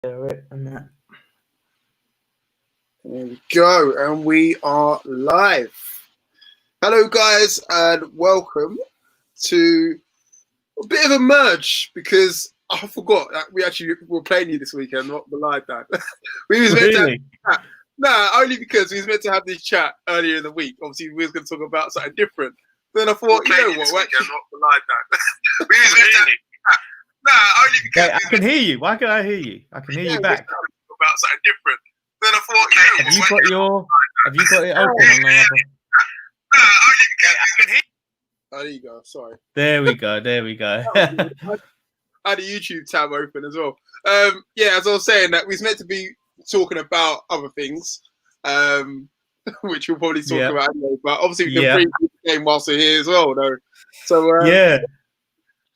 And that. There we go, and we are live. Hello, guys, and welcome to a bit of a merge because I forgot that we actually were playing you this weekend, not the live Dan. We was meant to have, only because we was meant to have this chat earlier in the week. Obviously, we was going to talk about something different. Then I thought, you know what, we're actually not the live Dan. We was meant to have, only because I can hear you. Why can't I hear you? I can hear you back. About something different. Then I thought, have you got it open on the other? I can hear. Oh, there you go. Sorry. There we go. I had a YouTube tab open as well. As I was saying, that we was meant to be talking about other things, which we'll probably talk about anyway. But obviously, we can bring the game whilst we're here as well, though. So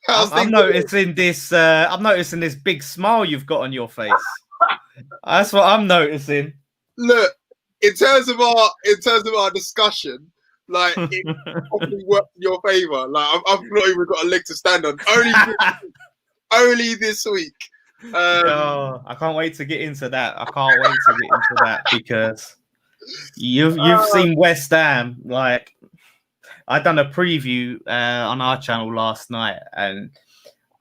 I'm noticing this. I'm noticing this big smile you've got on your face. That's what I'm noticing. Look, in terms of our discussion, like it probably worked in your favor. Like I've not even got a leg to stand on. Only this week. I can't wait to get into that. Because you've seen West Ham. Like I done a preview on our channel last night, and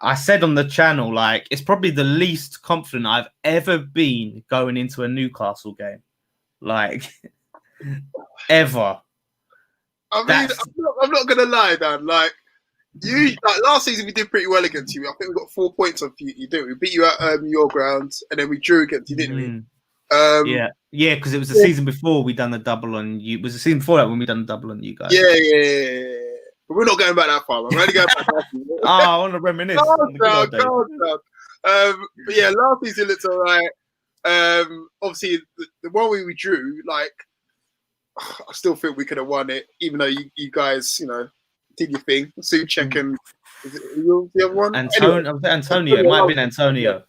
I said on the channel, like, it's probably the least confident I've ever been going into a Newcastle game. Like, ever. I mean, I'm not going to lie, Dan. Like, last season we did pretty well against you. I think we got 4 points off you, didn't we? We beat you at your grounds, and then we drew against you, didn't we? Yeah, because it was the season before we done the double on you. It was the season before that when we done the double on you guys. Yeah. But we're not going back that far, man. We're only going back that far. I want to reminisce. But yeah, last season looked all right. Obviously, the one we drew, like, I still think we could have won it, even though you guys, did your thing. Suchek and the other one? Antonio. It might have been Antonio.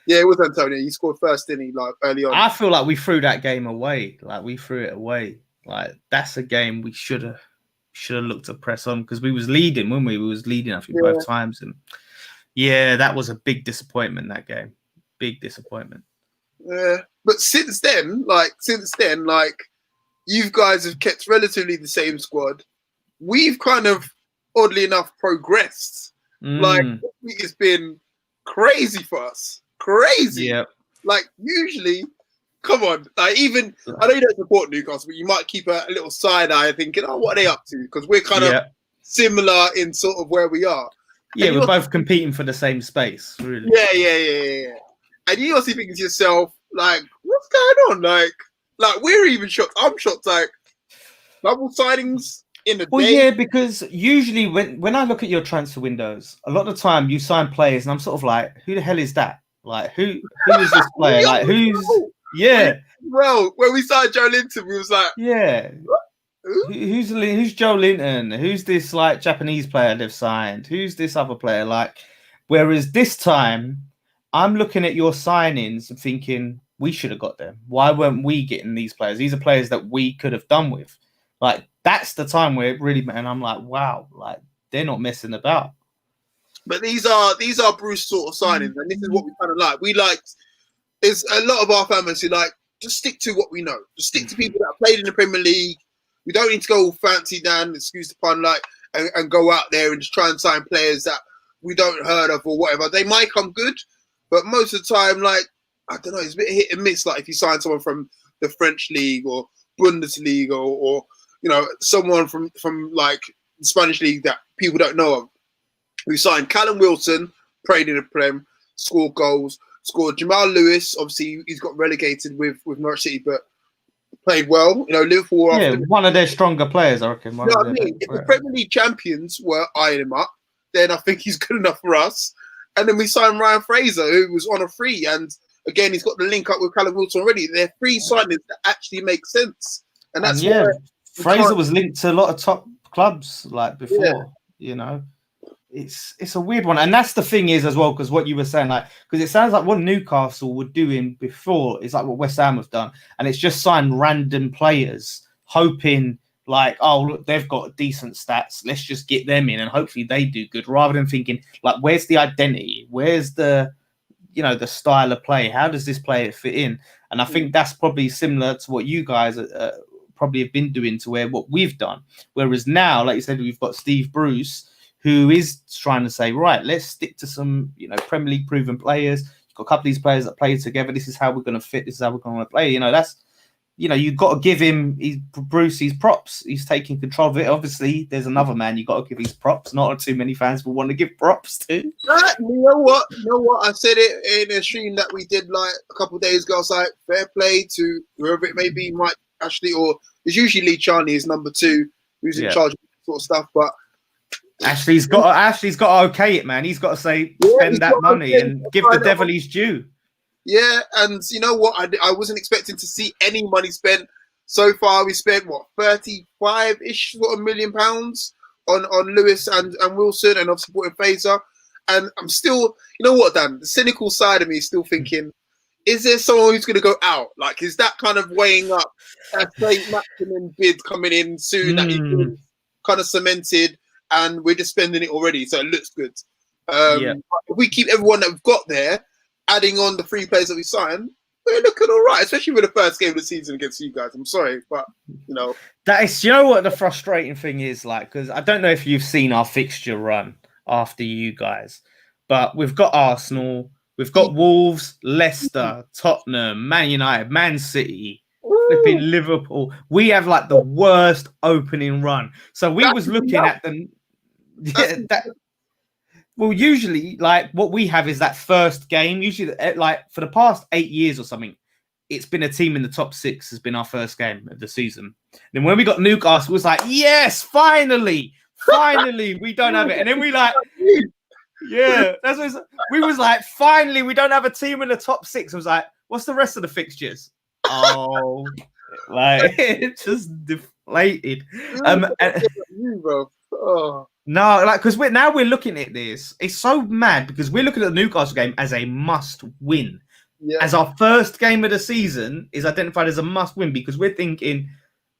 Yeah, it was Antonio. He scored first, didn't he? Like early on. I feel like we threw that game away. Like we threw it away. Like that's a game we should have looked to press on because we was leading, weren't we? We was leading, I think, both times. And that was a big disappointment, that game. Big disappointment. Yeah. But since then, you guys have kept relatively the same squad. We've kind of, oddly enough, progressed. Like, this week has been crazy for us. Crazy. Yeah. Like, usually, come on. Like, even, I know you don't support Newcastle, but you might keep a little side eye thinking, what are they up to? Because we're kind of similar in sort of where we are. Yeah, we're both competing for the same space, really. Yeah. And you also thinking to yourself, like, what's going on? Like we're even shocked. I'm shocked, like, double signings in a day. Well, yeah, because usually when I look at your transfer windows, a lot of the time you sign players and I'm sort of like, who the hell is that? Like, who is this player? Like, who's... Yeah. Well, when we signed Joe Linton, we was like, who's Joe Linton? Who's this like Japanese player they've signed? Who's this other player? Like, whereas this time, I'm looking at your signings and thinking we should have got them. Why weren't we getting these players? These are players that we could have done with. Like, that's the time where it really, and I'm like, wow, like they're not messing about. But these are Bruce sort of signings, and this is what we kind of like. We like. There's a lot of our families who like just stick to what we know. Just stick to people that have played in the Premier League. We don't need to go fancy, Dan, excuse the pun, like, and go out there and just try and sign players that we don't heard of or whatever. They might come good, but most of the time, like, I don't know, it's a bit hit and miss. Like if you sign someone from the French league or Bundesliga or someone from like the Spanish league that people don't know of. We signed Callum Wilson, played in the Prem, scored goals. Scored Jamal Lewis. Obviously, he's got relegated with Norwich City, but played well. Liverpool. One of their stronger players, I reckon. What I mean? If the Premier League champions were eyeing him up, then I think he's good enough for us. And then we signed Ryan Fraser, who was on a free, and again, he's got the link up with Callum Wilson already. They're free signings that actually make sense, and that's why Fraser was linked to a lot of top clubs like before. It's a weird one, and that's the thing is as well, because what you were saying, like, because it sounds like what Newcastle were doing before is like what West Ham have done, and it's just signed random players, hoping like, oh look, they've got decent stats, let's just get them in, and hopefully they do good, rather than thinking like, where's the identity, where's the the style of play. How does this player fit in? And I think that's probably similar to what you guys probably have been doing to where what we've done. Whereas now, like you said, we've got Steve Bruce, who is trying to say, right, let's stick to some, Premier League proven players. You've got a couple of these players that play together. This is how we're going to fit. This is how we're going to play. That's, you've got to give him Bruce his props. He's taking control of it. Obviously, there's another man you got to give his props. Not too many fans will want to give props to. You know what? I said it in a stream that we did like a couple of days ago. I was like, fair play to whoever it may be, Mike Ashley, or it's usually Lee Charney is number 2, who's in charge of sort of stuff. But Ashley's got to okay it, man. He's got to say spend that money and give the devil his due. Yeah, and you know what? I wasn't expecting to see any money spent. So far, we spent what, 35-ish sort of £1 million on Lewis and Wilson, and obviously supporting Fraser. And I'm still, you know what, Dan? The cynical side of me is still thinking, is there someone who's going to go out? Like, is that kind of weighing up a maximum bid coming in soon that he's kind of cemented, and we're just spending it already, so it looks good. If we keep everyone that we've got there, adding on the 3 players that we signed, we're looking all right, especially with the first game of the season against you guys. I'm sorry, but that is, what the frustrating thing is, like, because I don't know if you've seen our fixture run after you guys, but we've got Arsenal, we've got Wolves, Leicester, Tottenham, Man United, Man City, flipping Liverpool. We have like the worst opening run. So we was looking at them. Well, usually, like, what we have is that first game. Usually, like, for the past 8 years or something, it's been a team in the top 6 has been our first game of the season. Then when we got Newcastle, it was like, yes, finally, we don't have it. And then we like, we was like, finally, we don't have a team in the top 6. I was like, what's the rest of the fixtures? Oh, like, it just deflated. No, like, because we're looking at this. It's so mad because we're looking at the Newcastle game as a must-win. Yeah. As our first game of the season is identified as a must-win because we're thinking,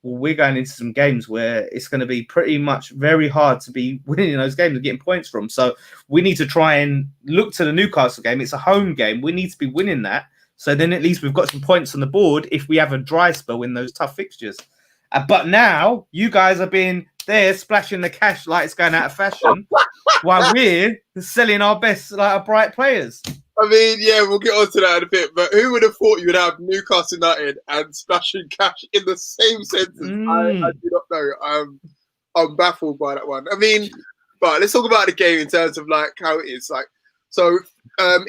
well, we're going into some games where it's going to be pretty much very hard to be winning those games and getting points from. So we need to try and look to the Newcastle game. It's a home game. We need to be winning that. So then at least we've got some points on the board if we have a dry spell in those tough fixtures. But now you guys are being there splashing the cash like it's going out of fashion while we're selling our best, like, our bright players. I mean, yeah, we'll get on to that in a bit. But who would have thought you would have Newcastle United and splashing cash in the same sentence? I do not know. I'm baffled by that one. I mean, but let's talk about the game in terms of like how it is. Like, so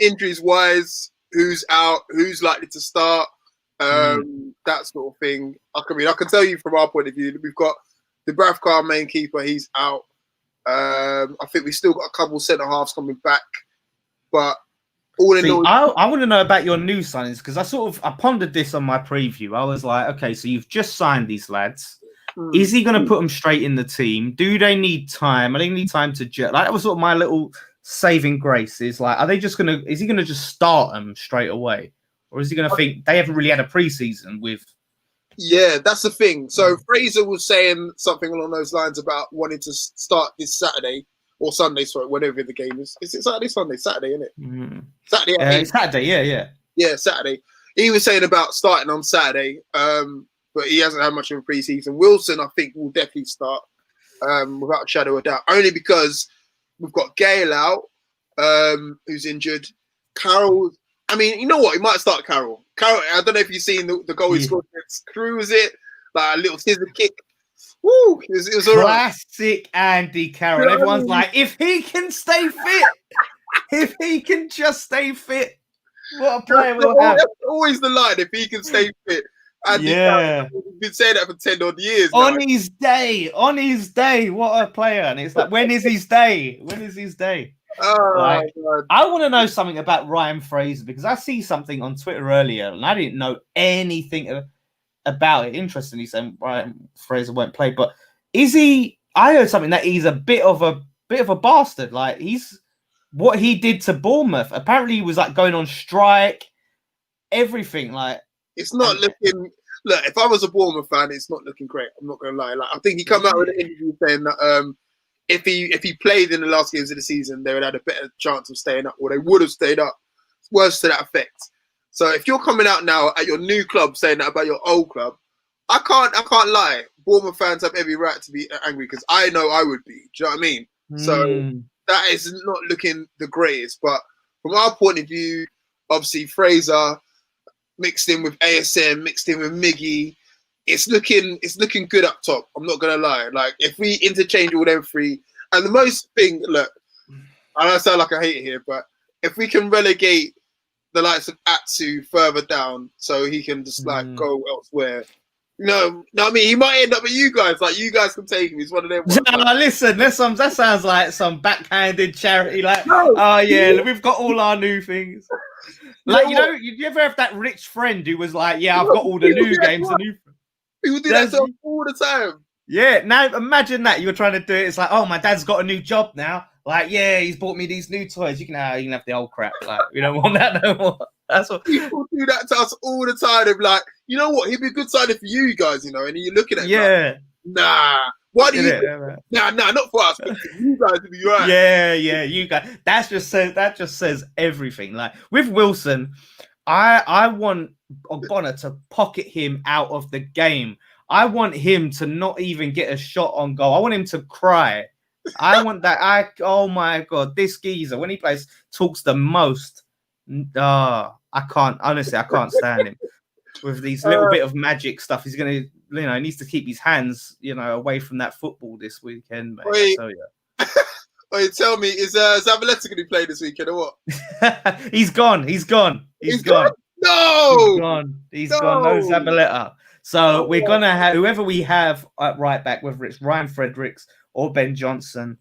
injuries wise, who's out, who's likely to start, that sort of thing. I can tell you from our point of view, we've got the Bravkar main keeper, he's out. I think we still got a couple centre halves coming back, but all in all, I want to know about your new signings because I pondered this on my preview. I was like, okay, so you've just signed these lads. Is he going to put them straight in the team? Do they need time? Are they need time to jet? Like, that was sort of my little saving grace. Is like, is he going to just start them straight away, or is he going to think they haven't really had a preseason with? Yeah, that's the thing. So Fraser was saying something along those lines about wanting to start this Saturday or Sunday, sorry, whatever the game is. Is it Saturday, Sunday? Saturday, isn't it? Saturday. Saturday, yeah, Saturday. He was saying about starting on Saturday, but he hasn't had much of a preseason. Wilson, I think, will definitely start without a shadow of a doubt, only because we've got Gale out, who's injured. Carroll, I mean, you know what? He might start Carroll. I don't know if you've seen the goal he scored against Crew, it? Like a little scissor kick. Woo! It was all right. Classic Andy Carroll. Everyone's like, if he can stay fit, if he can just stay fit, what a player we'll have. That's always the line, if he can stay fit. Andy Carroll, we've been saying that for 10 odd years now. On his day, what a player. And it's like, when is his day? Oh, God. I want to know something about Ryan Fraser because I see something on Twitter earlier and I didn't know anything about it. Interestingly, saying Ryan Fraser won't play, but is he? I heard something that he's a bit of a bastard. Like, he's what he did to Bournemouth. Apparently, he was like going on strike, everything. Like, it's not looking. Look, if I was a Bournemouth fan, it's not looking great. I'm not going to lie. Like, I think he come out with an interview saying that if he played in the last games of the season, they would have had a better chance of staying up, or they would have stayed up. words to that effect. So if you're coming out now at your new club saying that about your old club, I can't lie. Bournemouth fans have every right to be angry because I know I would be. Do you know what I mean? So that is not looking the greatest. But from our point of view, obviously Fraser mixed in with ASM, mixed in with Miggy, it's looking good up top. I'm not gonna lie. Like if we interchange all them three, and the most thing, look, I know I sound like I hate it here, but if we can relegate the likes of Atsu further down, so he can just like go elsewhere. No, I mean he might end up with you guys. Like you guys can take him. He's one of them. No, listen, that sounds like some backhanded charity. Like, oh yeah, we've got all our new things. Like you ever have that rich friend who was like, yeah, I've got all the new games. The new. People do that to us all the time. Yeah, now imagine that you're trying to do it. It's like, oh, my dad's got a new job now. Like, yeah, he's bought me these new toys. You can have the old crap. Like, we don't want that no more. That's what people do that to us all the time. They're like, you know what? He'd be a good signing for you guys, and you're looking at like, nah. Why do you? Nah, not for us. But you guys would be right. Yeah, you guys. That just says everything. Like with Wilson, I want Ogbonna to pocket him out of the game. I want him to not even get a shot on goal. I want him to cry. I want that. Oh my God, this geezer when he plays talks the most. I can't stand him with these little bit of magic stuff. He's gonna, he needs to keep his hands, away from that football this weekend, mate. Wait. So yeah. Wait, tell me, is Zabaleta going to play this weekend or what? He's gone. He's gone. No, he's gone. No Zabaleta. So we're gonna have whoever we have at right back, whether it's Ryan Fredericks or Ben Johnson,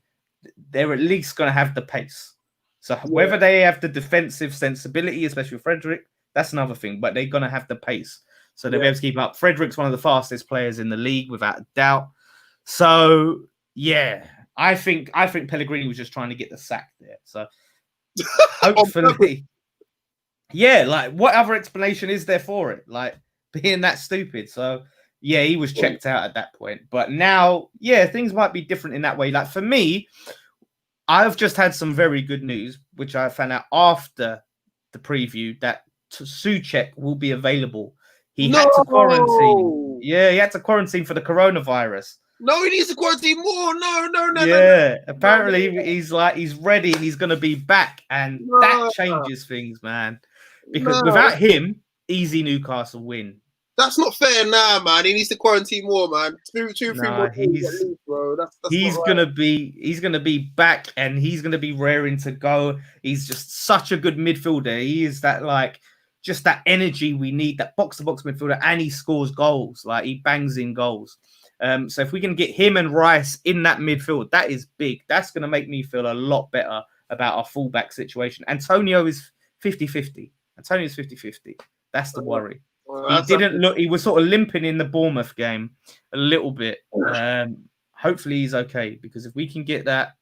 they're at least gonna have the pace. So whether they have the defensive sensibility, especially with Frederick, that's another thing. But they're gonna have the pace, so they'll be able to keep up. Frederick's one of the fastest players in the league, without a doubt. So yeah, I think Pellegrini was just trying to get the sack there. So hopefully, yeah. Like, what other explanation is there for it? Like, being that stupid. So yeah, he was checked out at that point. But now, yeah, things might be different in that way. Like for me, I've just had some very good news, which I found out after the preview, that Souček will be available. He had to quarantine. Yeah, he had to quarantine for the coronavirus. No, he needs to quarantine more. No. Yeah, apparently he's ready and he's going to be back. And that changes things, man. Because without him, easy Newcastle win. That's not fair now, man. He needs to quarantine more, man. 2, 3 more days at least, bro. That's he's gonna be back and he's gonna be raring to go. He's just such a good midfielder. He is that just that energy we need, that box-to-box midfielder, and he scores goals. Like he bangs in goals. So if we can get him and Rice in that midfield, that is big. That's gonna make me feel a lot better about our fullback situation. Antonio is 50-50. Antonio's 50-50. That's the worry. Well, he was sort of limping in the Bournemouth game a little bit. Hopefully he's okay, because if we can get that,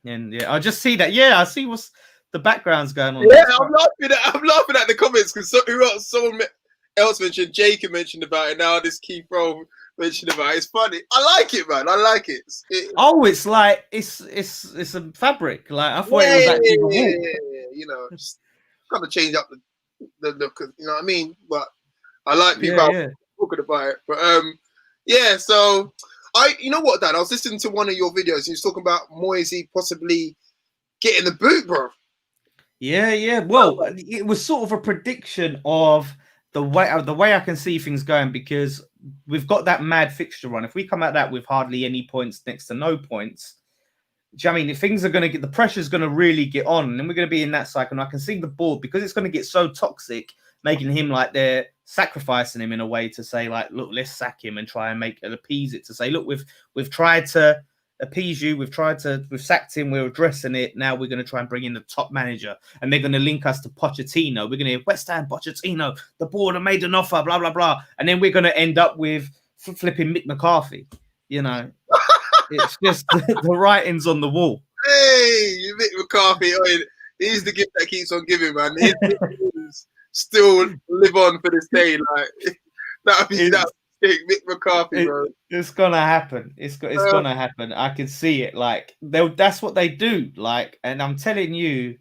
and yeah, I just see that. Yeah, I see what's the background's going on. Yeah, I'm laughing at the comments because someone else mentioned, Jacob mentioned about it. Now this Keith Rowe mentioned about it. It's funny. I like it, man. I like it. It's like it's a fabric. Like I thought it was actually a wall. Just kind of change up the you know what I mean? But I like people talking about it. But so you know what, Dan? I was listening to one of your videos and you was talking about Moisey possibly getting the boot, bro. Yeah. Well, it was sort of a prediction of the way I can see things going, because we've got that mad fixture run. If we come at that with hardly any points, next to no points, do you know what I mean? If things are going to the pressure's going to really get on, and then we're going to be in that cycle. And I can see the board, because it's going to get so toxic, making him like they're sacrificing him in a way to say, like, look, let's sack him and try and appease it, to say, look, we've tried to appease you, we've sacked him, we're addressing it. Now we're going to try and bring in the top manager, and they're going to link us to Pochettino. We're going to have West Ham, Pochettino, the board have made an offer, blah blah blah, and then we're going to end up with flipping Mick McCarthy. It's just the writing's on the wall. Hey, Mick McCarthy, he's the gift that keeps on giving, man. His still live on for this day. Like that'd be Mick McCarthy, bro. It's gonna happen. It's gonna happen. I can see it. Like that's what they do. Like, and I'm telling you,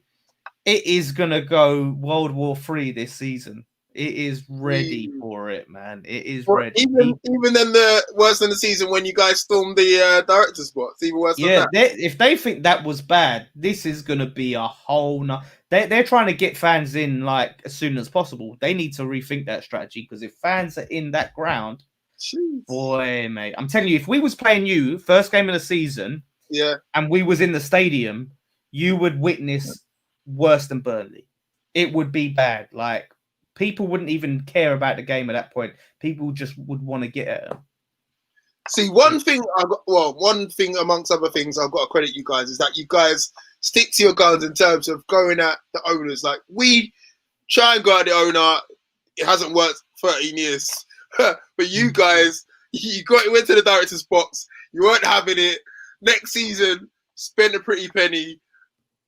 it is gonna go World War III this season. It is ready Mm. for it, man. It is Well, ready. even then, the worse than the season when you guys stormed the director's spot. It's even worse than Yeah, that. if they think that was bad, this is gonna be a whole. They're trying to get fans in like as soon as possible. They need to rethink that strategy because if fans are in that ground, Jeez. boy, mate, I'm telling you, if we was playing you first game of the season, Yeah. and we was in the stadium, you would witness worse than Burnley. It would be bad. Like people wouldn't even care about the game at that point. People just would want to get at them. See, one thing one thing amongst other things I've got to credit you guys is that you guys stick to your guns in terms of going at the owners. Like we try and go at the owner. It hasn't worked 13 years. But you guys, went to the director's box. You weren't having it. Next season, spend a pretty penny.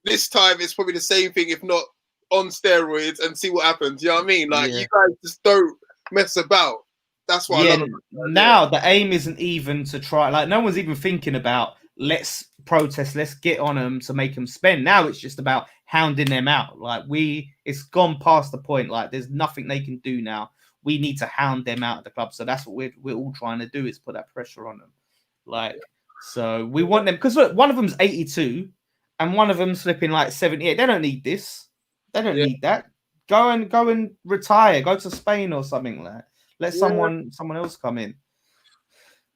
This time, it's probably the same thing, if not on steroids, and see what happens. You know what I mean? Like, you guys just don't mess about. That's what I love. Now the aim isn't even to try. Like, no one's even thinking about let's protest, let's get on them to make them spend. Now it's just about hounding them out. Like it's gone past the point. Like, there's nothing they can do now. We need to hound them out of the club. So that's what we're all trying to do, is put that pressure on them. Like, so we want them, because look, one of them's 82 and one of them's slipping like 78. They don't need this. They don't need that. Go and retire. Go to Spain or something like that. Let someone else come in.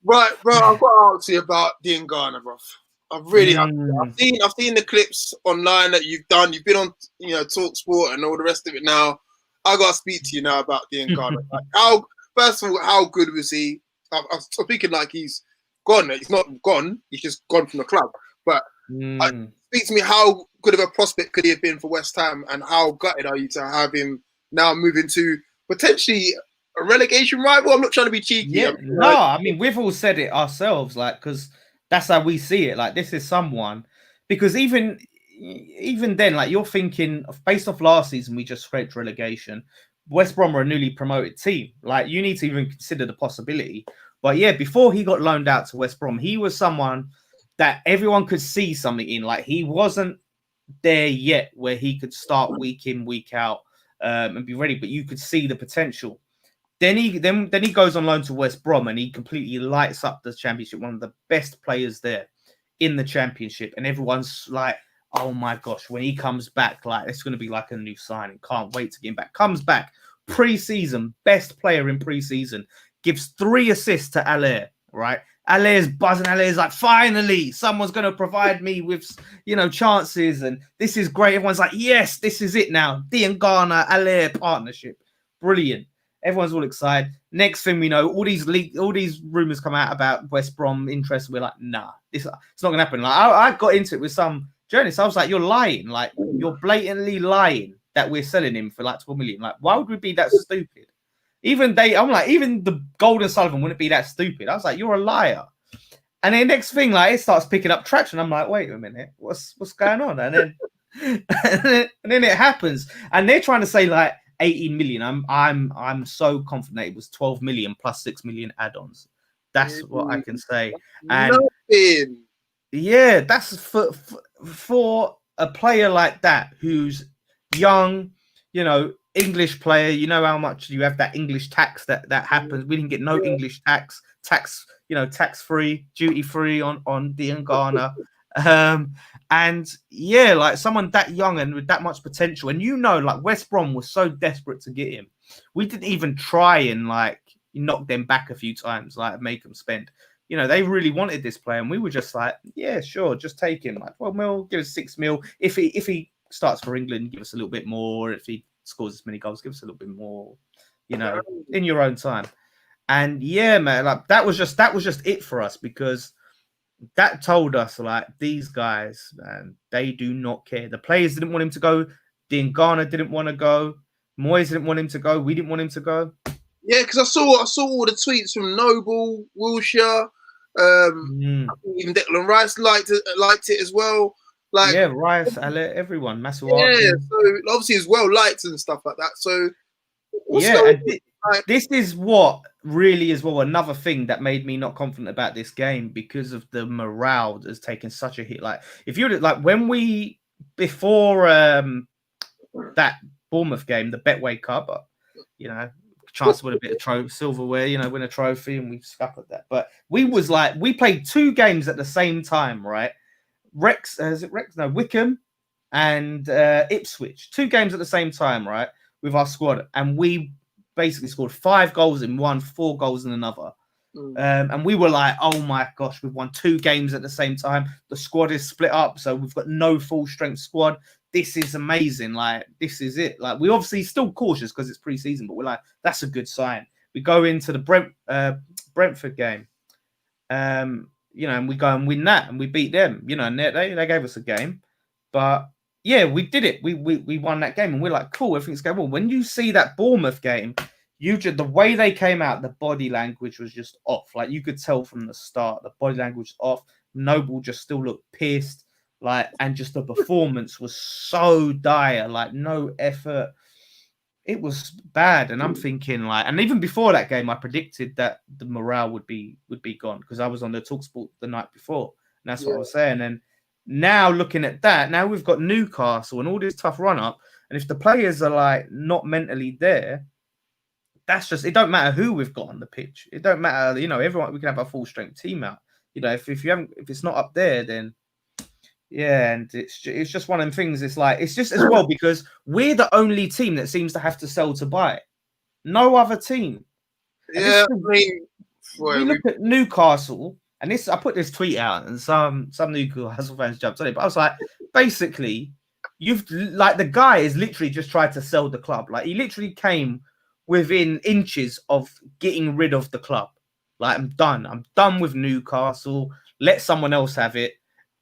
Right, bro. I've got to ask you about Dean Garner, bro. I really have. I've seen the clips online that you've done. You've been on, Talk Sport and all the rest of it. Now, I got to speak to you now about Dean Garner. Like, first of all, how good was he? I'm speaking like he's gone. He's not gone. He's just gone from the club. But speak to me. How good of a prospect could he have been for West Ham, and how gutted are you to have him now moving to potentially a relegation rival? I'm not trying to be cheeky. Yeah, I mean, we've all said it ourselves, like, because that's how we see it. Like, this is someone, because even then, like, you're thinking, based off last season, we just scraped relegation. West Brom are a newly promoted team. Like, you need to even consider the possibility. But yeah, before he got loaned out to West Brom, he was someone that everyone could see something in. Like, he wasn't there yet where he could start week in, week out, and be ready, but you could see the potential. Then he goes on loan to West Brom and he completely lights up the Championship. One of the best players there in the Championship, and everyone's like, "Oh my gosh!" When he comes back, like, it's going to be like a new signing. Can't wait to get him back. Comes back pre-season, best player in pre-season. Gives 3 assists to Allaire. Right, Allaire's buzzing. Allaire's like, finally, someone's going to provide me with chances, and this is great. Everyone's like, yes, this is it now. Dean Garner, Allaire partnership, brilliant. Everyone's all excited. Next thing we know, all these rumors come out about West Brom interest. We're like, nah, it's not going to happen. Like, I got into it with some journalists. I was like, you're lying. Like, you're blatantly lying that we're selling him for like 12 million. Like, why would we be that stupid? Even the Golden Sullivan wouldn't be that stupid. I was like, you're a liar. And then next thing, like, it starts picking up traction. I'm like, wait a minute, what's going on? And then and then it happens. And they're trying to say like 18 million. I'm so confident it was 12 million plus 6 million add-ons. That's what I can say. And yeah, that's for a player like that who's young, English player. You know how much you have that English tax that happens. We didn't get no English tax, tax-free, duty-free on Dean Garner. And yeah, like, someone that young and with that much potential, and like, West Brom was so desperate to get him. We didn't even try and like knock them back a few times, like make them spend. They really wanted this player, and we were just like, yeah, sure, just take him. Like, 12 mil, give us 6 mil. If he starts for England, give us a little bit more. If he scores as many goals, give us a little bit more. In your own time. And yeah, man, like, that was just it for us, because that told us, like, these guys, man, they do not care. The players didn't want him to go. Dean Garner didn't want to go. Moyes didn't want him to go. We didn't want him to go. Yeah, because I saw all the tweets from Noble, Wilshere, even Declan Rice liked it as well. Like, yeah, Rice, everyone, Masuaku. Yeah, so obviously as well liked and stuff like that. So this is what really is another thing that made me not confident about this game, because of the morale that's taken such a hit. Like, if you like, when we before that Bournemouth game, the Betway Cup, but, you know, chance to win a bit of silverware, you know, win a trophy, and we scuppered that. But we played 2 games at the same time, right? Wickham and Ipswich. 2 games at the same time, right? With our squad, and we basically scored 5 goals in one, 4 goals in another. And we were like, oh my gosh, we've won 2 games at the same time. The squad is split up, so we've got no full strength squad. This is amazing. Like, this is it. Like, we obviously still cautious because it's pre-season, but we're like, that's a good sign. We go into the Brentford game, you know, and we go and win that, and we beat them. You know, and they gave us a game, but yeah, we did it. We won that game, and we're like, cool, everything's going well. When you see that Bournemouth game, the way they came out, the body language was just off. Like, you could tell from the start, the body language was off. Noble just still looked pissed. Like, and just the performance was so dire, like no effort. It was bad. And I'm thinking, like, and even before that game, I predicted that the morale would be gone, because I was on the TalkSport the night before. And that's what I was saying. And now looking at that, now we've got Newcastle and all this tough run up. And if the players are like not mentally there, that's just, it don't matter who we've got on the pitch. It don't matter, you know, everyone, we can have a full strength team out. You know, if it's not up there, then yeah, and it's just one of them things. It's like, it's just as well because we're the only team that seems to have to sell to buy. No other team. Yeah, we look at Newcastle, and this, I put this tweet out, and some Newcastle fans jumped on it. But I was like, basically, the guy is literally just tried to sell the club. Like, he literally came within inches of getting rid of the club. Like, I'm done with Newcastle. Let someone else have it.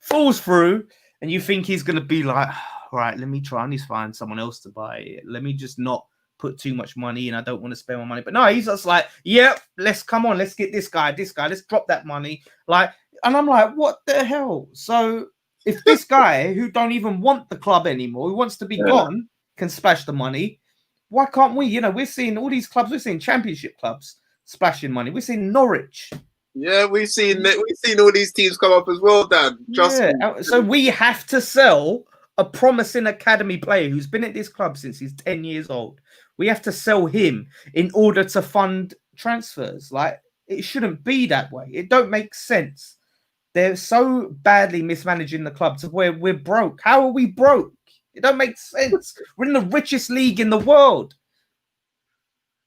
Falls through, and you think he's going to be like, right, let me try and find someone else to buy it. Let me just not put too much money in. I don't want to spend my money. But no, he's just like, yep, let's get this guy, let's drop that money. Like, and I'm like, what the hell? So if this guy who don't even want the club anymore, who wants to be gone, can splash the money, why can't we? You know, we're seeing all these clubs, we're seeing championship clubs splashing money. We're seeing Norwich. Yeah, we've seen all these teams come up as well, Dan. So we have to sell a promising academy player who's been at this club since he's 10 years old. We have to sell him in order to fund transfers. Like, it shouldn't be that way. It don't make sense. They're so badly mismanaging the club to where we're broke. How are we broke? It don't make sense. We're in the richest league in the world.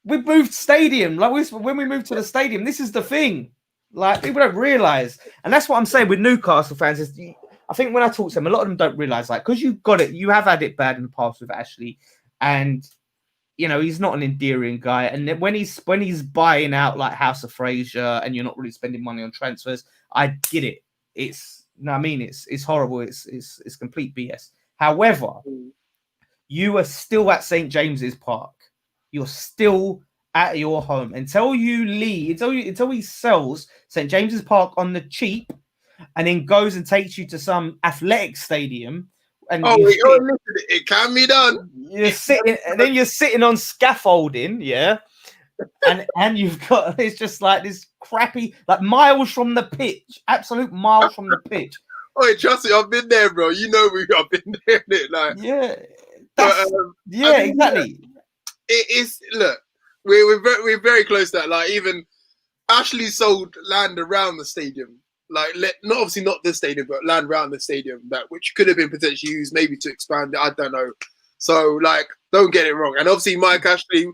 We moved stadium. Like, when we moved to the stadium, this is the thing. Like, people don't realize, and that's what I'm saying with Newcastle fans. Is I think when I talk to them, a lot of them don't realize, like, because you have had it bad in the past with Ashley, and you know he's not an endearing guy. And then when he's buying out like House of Fraser, and you're not really spending money on transfers, I get it. It's horrible. It's complete BS. However, you are still at St. James's Park. You're still at your home until he sells St. James's Park on the cheap, and then goes and takes you to some athletic stadium. And it can be done. You're sitting on scaffolding, yeah, and you've got, it's just like this crappy, like miles from the pitch, absolute miles from the pitch. Oh, trust me, I've been there, bro. You know I've been there. Like, exactly. It is. Look. We're very close to that. Like, even Ashley sold land around the stadium. Like, not obviously not the stadium, but land around the stadium, that which could have been potentially used maybe to expand it. I don't know. So, like, don't get it wrong. And obviously, Mike Ashley,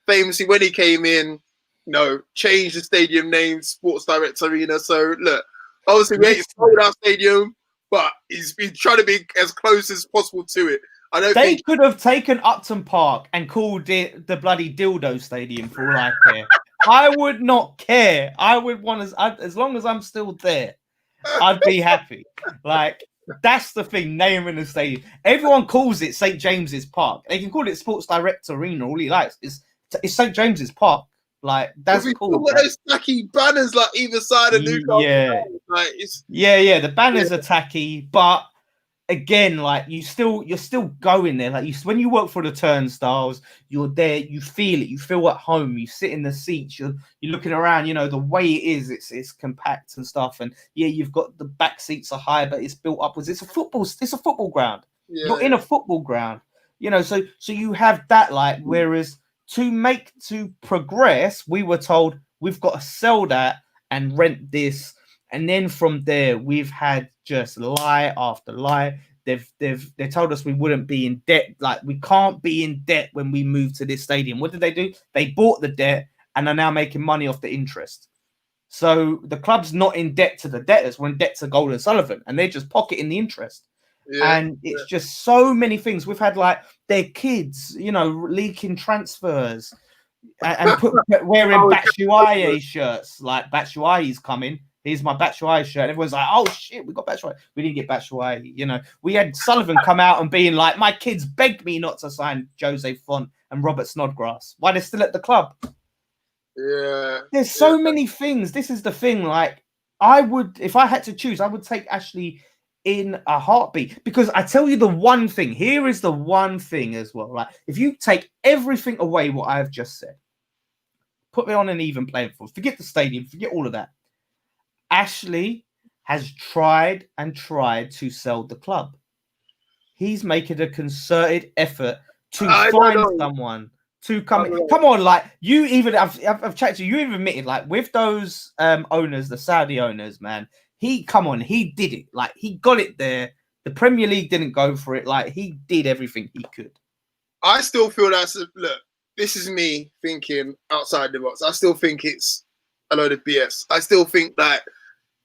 famously when he came in, you know, changed the stadium name, Sports Direct Arena. So, look, obviously, we sold our stadium, but he's been trying to be as close as possible to it. They could have taken Upton Park and called it the bloody Dildo Stadium for all I care. I would not care. I would want as long as I'm still there, I'd be happy. Like, that's the thing, naming the stadium. Everyone calls it St. James's Park. They can call it Sports Direct Arena. All he likes is St. James's Park. Like, that's cool. What those tacky banners like either side of Newcastle. Yeah. Like, the banners are tacky, but again, like, you're still going there. Like, when you work for the turnstiles, you're there, you feel it, you feel at home, you sit in the seats, you're looking around, you know, the way it is, it's compact and stuff. And yeah, you've got the back seats are high, but it's built upwards. It's a football ground. Yeah. You're in a football ground. You know, so you have that, like, whereas to progress, we were told we've got to sell that and rent this, and then from there we've had just lie after lie. They told us we wouldn't be in debt, like we can't be in debt when we move to this stadium. What did they do? They bought the debt and are now making money off the interest. So the club's not in debt to the debtors, we're in debt to Gold and Sullivan, and they're just pocketing the interest. And it's just so many things. We've had like their kids, you know, leaking transfers and wearing Batshuayi shirts. Like Batshuayi's coming. Here's my Batshuayi shirt. And everyone's like, oh shit, we got Batshuayi. We didn't get Batshuayi. You know, we had Sullivan come out and being like, my kids begged me not to sign Jose Font and Robert Snodgrass. Why they're still at the club? Yeah. There's so many things. This is the thing. Like, I would, if I had to choose, I would take Ashley in a heartbeat, because I tell you the one thing, here is the one thing as well, like if you take everything away what I have just said, put it on an even playing field, forget the stadium, forget all of that, Ashley has tried and tried to sell the club. He's making a concerted effort to find someone to come in. Come on, like you even I've chatted to you, you even admitted, like with those owners, the Saudi owners, man, he did it. Like he got it there. The Premier League didn't go for it. Like he did everything he could. I still feel look, this is me thinking outside the box. I still think it's a load of BS. I still think that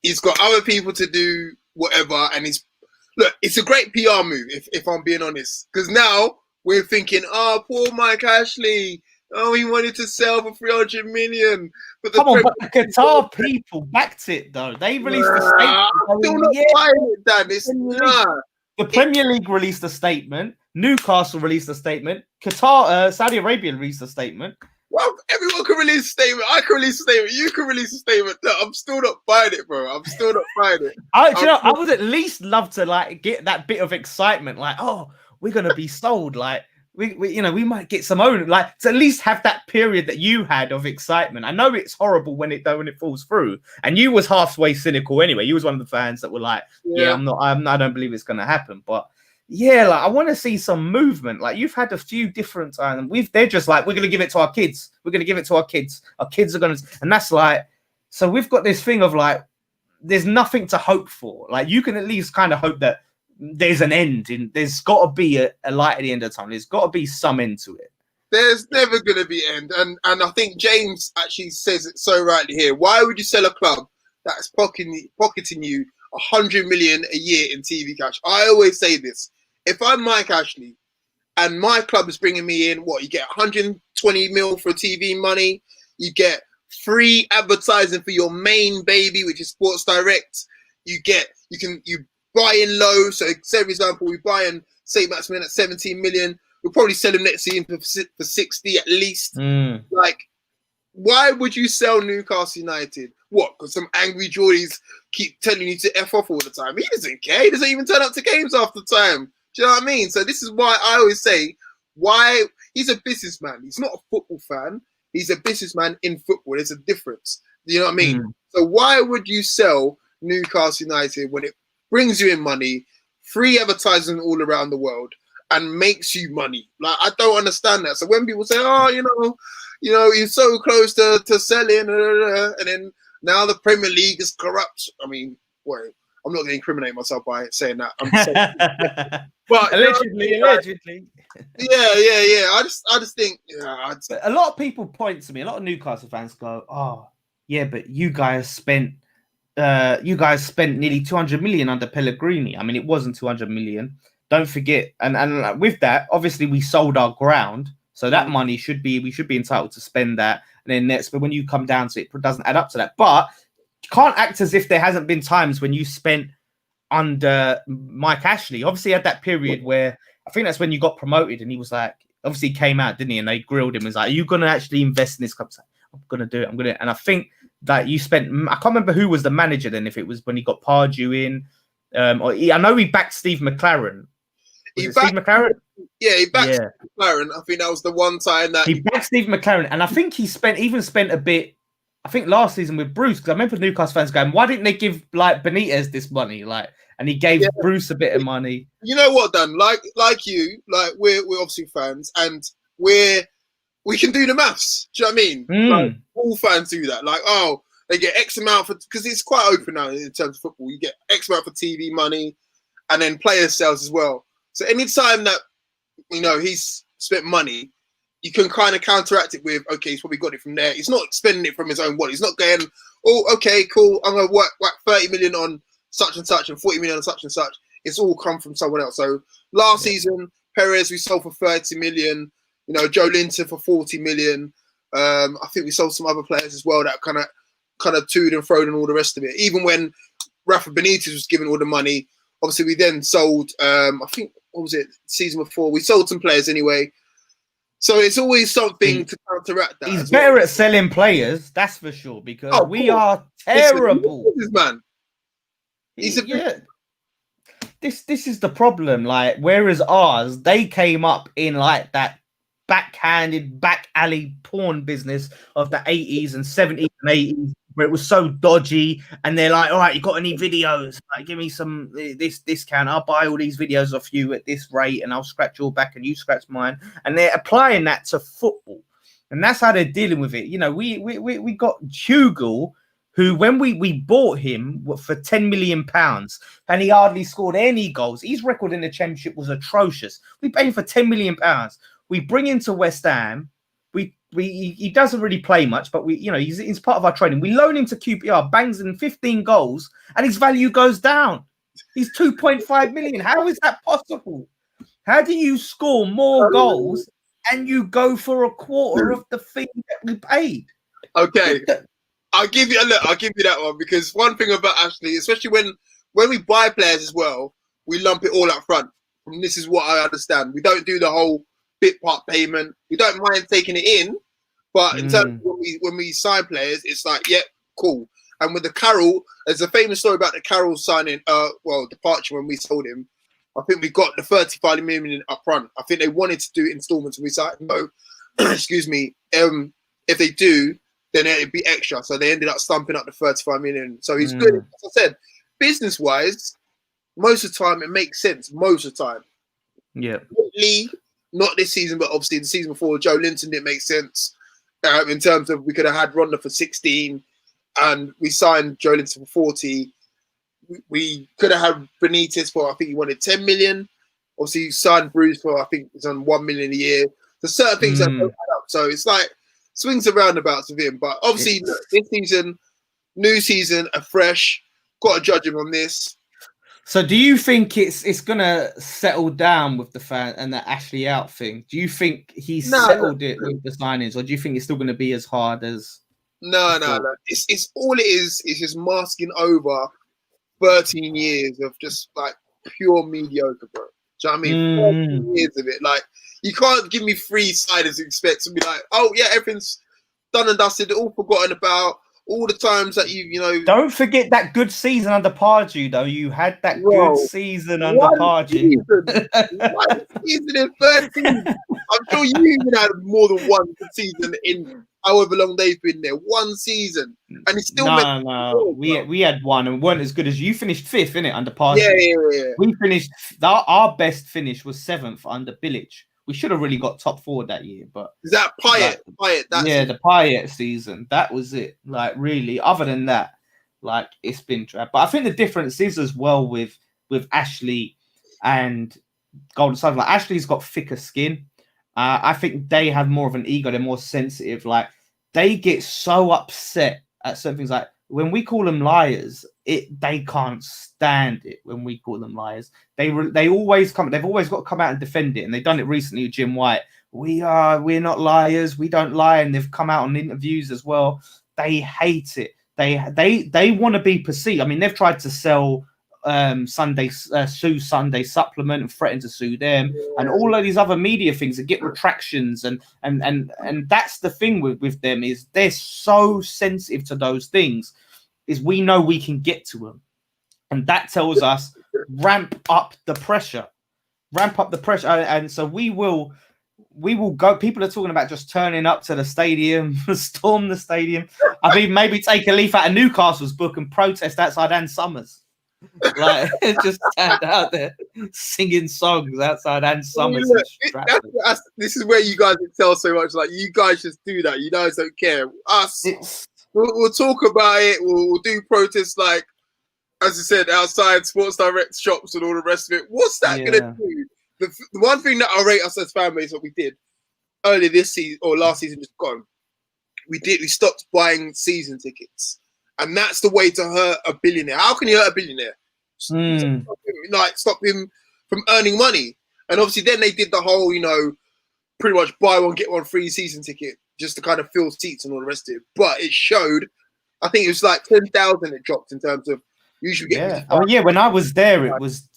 he's got other people to do whatever, and it's a great PR move if I'm being honest. Because now we're thinking, oh, poor Mike Ashley. Oh, he wanted to sell for 300 million. But the Qatar people backed it, though. They released a statement. I'm still not buying it, Dan. The Premier League released a statement. Newcastle released a statement. Qatar, Saudi Arabia released a statement. Well, everyone can release a statement. I can release a statement. You can release a statement. Look, I'm still not buying it, bro. I'm still not buying it. I would at least love to like get that bit of excitement. Like, oh, we're gonna be sold. Like, we we might get some own, like to at least have that period that you had of excitement. I know it's horrible when it falls through, and you was halfway cynical anyway. You was one of the fans that were like, I don't believe it's gonna happen. But yeah, like I want to see some movement. Like you've had a few different times. They're just like, we're gonna give it to our kids. We're gonna give it to our kids. Our kids are gonna, and that's like, so we've got this thing of like, there's nothing to hope for. Like you can at least kind of hope that there's an end. There's got to be a light at the end of the tunnel. There's got to be some end to it. There's never going to be end. And I think James actually says it so rightly here. Why would you sell a club that's pocketing you 100 million a year in TV cash? I always say this. If I'm Mike Ashley and my club is bringing me in, you get 120 mil for TV money. You get free advertising for your main baby, which is Sports Direct. You buy in low. So, say for example, we buy in St. Maximin at 17 million. We'll probably sell him next season for 60 at least. Like, why would you sell Newcastle United? What? Because some angry Geordies keep telling you to F off all the time. He doesn't care. He doesn't even turn up to games half the time. Do you know what I mean? So this is why I always say, why he's a businessman. He's not a football fan. He's a businessman in football. There's a difference. Do you know what I mean? So why would you sell Newcastle United when it brings you in money, free advertising all around the world, and makes you money? Like, I don't understand that. So when people say, oh, he's so close to selling, and then now the Premier League is corrupt. I mean, wait, I'm not going to incriminate myself by saying that. I'm saying, but allegedly. Yeah. I just think, a lot of people point to me. A lot of Newcastle fans go, "Oh, yeah, but you guys spent nearly 200 million under Pellegrini. I mean, it wasn't 200 million. Don't forget." And with that, obviously, we sold our ground, so that money we should be entitled to spend that. And then but when you come down to it, it doesn't add up to that. But you can't act as if there hasn't been times when you spent under Mike Ashley. Obviously, he had that period where I think that's when you got promoted, and he was like, obviously he came out, didn't he? And they grilled him and was like, "Are you going to actually invest in this club?" Like, I'm going to do it. I'm going to. And I think that you spent, I can't remember who was the manager then, if it was when he got Pardew in, I know he backed Steve McLaren. Steve McLaren? Yeah, he backed Steve McLaren. I think that was the one time that he backed Steve McLaren, and I think he spent a bit I think last season with Bruce, because I remember Newcastle fans going, why didn't they give like Benitez this money? Like, and he gave Bruce a bit of money. You know what, Dan? Like you, like we're obviously fans, and we can do the maths. Do you know what I mean? Like all fans do that. Like, oh, they get X amount for, because it's quite open now in terms of football. You get X amount for TV money, and then player sales as well. So anytime that he's spent money, you can kind of counteract it with, okay, he's probably got it from there. He's not spending it from his own wallet. He's not going, oh, okay, cool, I'm going to whack 30 million on such and such and 40 million on such and such. It's all come from someone else. So last season, Perez, we sold for 30 million. Joe Linton for 40 million. I think we sold some other players as well that kind of toed and froed and all the rest of it. Even when Rafa Benitez was given all the money, obviously we then sold, I think, what was it, season before? We sold some players anyway. So it's always something to counteract that. He's better at selling players, that's for sure, because we are terrible. Man. This is the problem. Like, whereas ours, they came up in like that backhanded, back alley porn business of the 80s and 70s and 80s, where it was so dodgy, and they're like, all right, you got any videos? Like, give me some this discount. I'll buy all these videos off you at this rate, and I'll scratch your back and you scratch mine. And they're applying that to football, and that's how they're dealing with it. We got Hugo, who when we bought him for £10 million, and he hardly scored any goals. His record in the Championship was atrocious. We paid him for £10 million. We bring him to West Ham. He doesn't really play much, but he's part of our training. We loan him to QPR, bangs in 15 goals, and his value goes down. He's 2.5 million. How is that possible? How do you score more goals and you go for a quarter of the fee that we paid? Okay, I'll give you that one, because one thing about Ashley, especially when we buy players as well, we lump it all up front. And this is what I understand. We don't do the whole bit part payment. We don't mind taking it in. But in terms of when we sign players, it's like, yeah, cool. And with the Carroll, there's a famous story about the Carroll signing, departure when we sold him. I think we got the 35 million up front. I think they wanted to do installments when we signed him. No, excuse me. If they do, then it'd be extra. So they ended up stumping up the 35 million. So he's good. As I said, business-wise, most of the time it makes sense. Most of the time. Yeah. Not this season, but obviously the season before, Joe Linton didn't make sense. In terms of, we could have had Ronda for 16 and we signed Joe Linton for 40. We could have had Benitez for, I think he wanted 10 million. Obviously, you signed Bruce for, I think it's on 1 million a year. There's certain things that don't add up. So it's like swings and roundabouts with him. But obviously, this season, new season, afresh. Got to judge him on this. So do you think it's gonna settle down with the fan and the Ashley out thing? Do you think he's settled it with the signings, or do you think it's still gonna be as hard as? No. It's all it is just masking over 13 years of just like pure mediocre, bro. Do you know what I mean? 13 years of it. Like, you can't give me 3 siders and expect to be like, oh yeah, everything's done and dusted, all forgotten about. All the times that don't forget that good season under Pardew, though. You had that good season under Pardew. One season in 13. I'm sure you even had more than one season in however long they've been there. One season, and it's still no. We had one and weren't as good as you. Finished 5th, innit, under Pardew. Yeah. We finished. Our best finish was 7th under Bilic. We should have really got top 4 that year, but is that Payet? The Payet season. That was it. Like, really, other than that, like, it's been drab. But I think the difference is as well with Ashley and Golden Sons. Like, Ashley's got thicker skin. I think they have more of an ego. They're more sensitive. Like, they get so upset at certain things. Like, when we call them liars, they can't stand it when we call them liars. They always come. They've always got to come out and defend it, and they've done it recently with Jim White. We're not liars. We don't lie, and they've come out on interviews as well. They hate it. They want to be perceived. I mean, they've tried to sell sue Sunday Supplement and threaten to sue them, and all of these other media things that get retractions, and that's the thing with them, is they're so sensitive to those things. Is we know we can get to them, and that tells us ramp up the pressure, and so we will we will go. People are talking about just turning up to the stadium, storm the stadium. I mean, maybe take a leaf out of Newcastle's book and protest outside Ann Summers. Like, just stand out there singing songs outside Ann Summers. This is where you guys excel so much. Like, you guys just do that. You guys don't care. Us, we'll talk about it. We'll do protests, like, as I said, outside Sports Direct shops and all the rest of it. What's that going to do? The one thing that I rate us as fan base, what we did earlier this season or last season, just gone. We stopped buying season tickets, and that's the way to hurt a billionaire. How can you hurt a billionaire? Stop him from earning money. And obviously, then they did the whole, pretty much buy one get one free season ticket just to kind of fill seats and all the rest of it. But it showed, I think it was like 10,000 it dropped in terms of. When I was there, it was.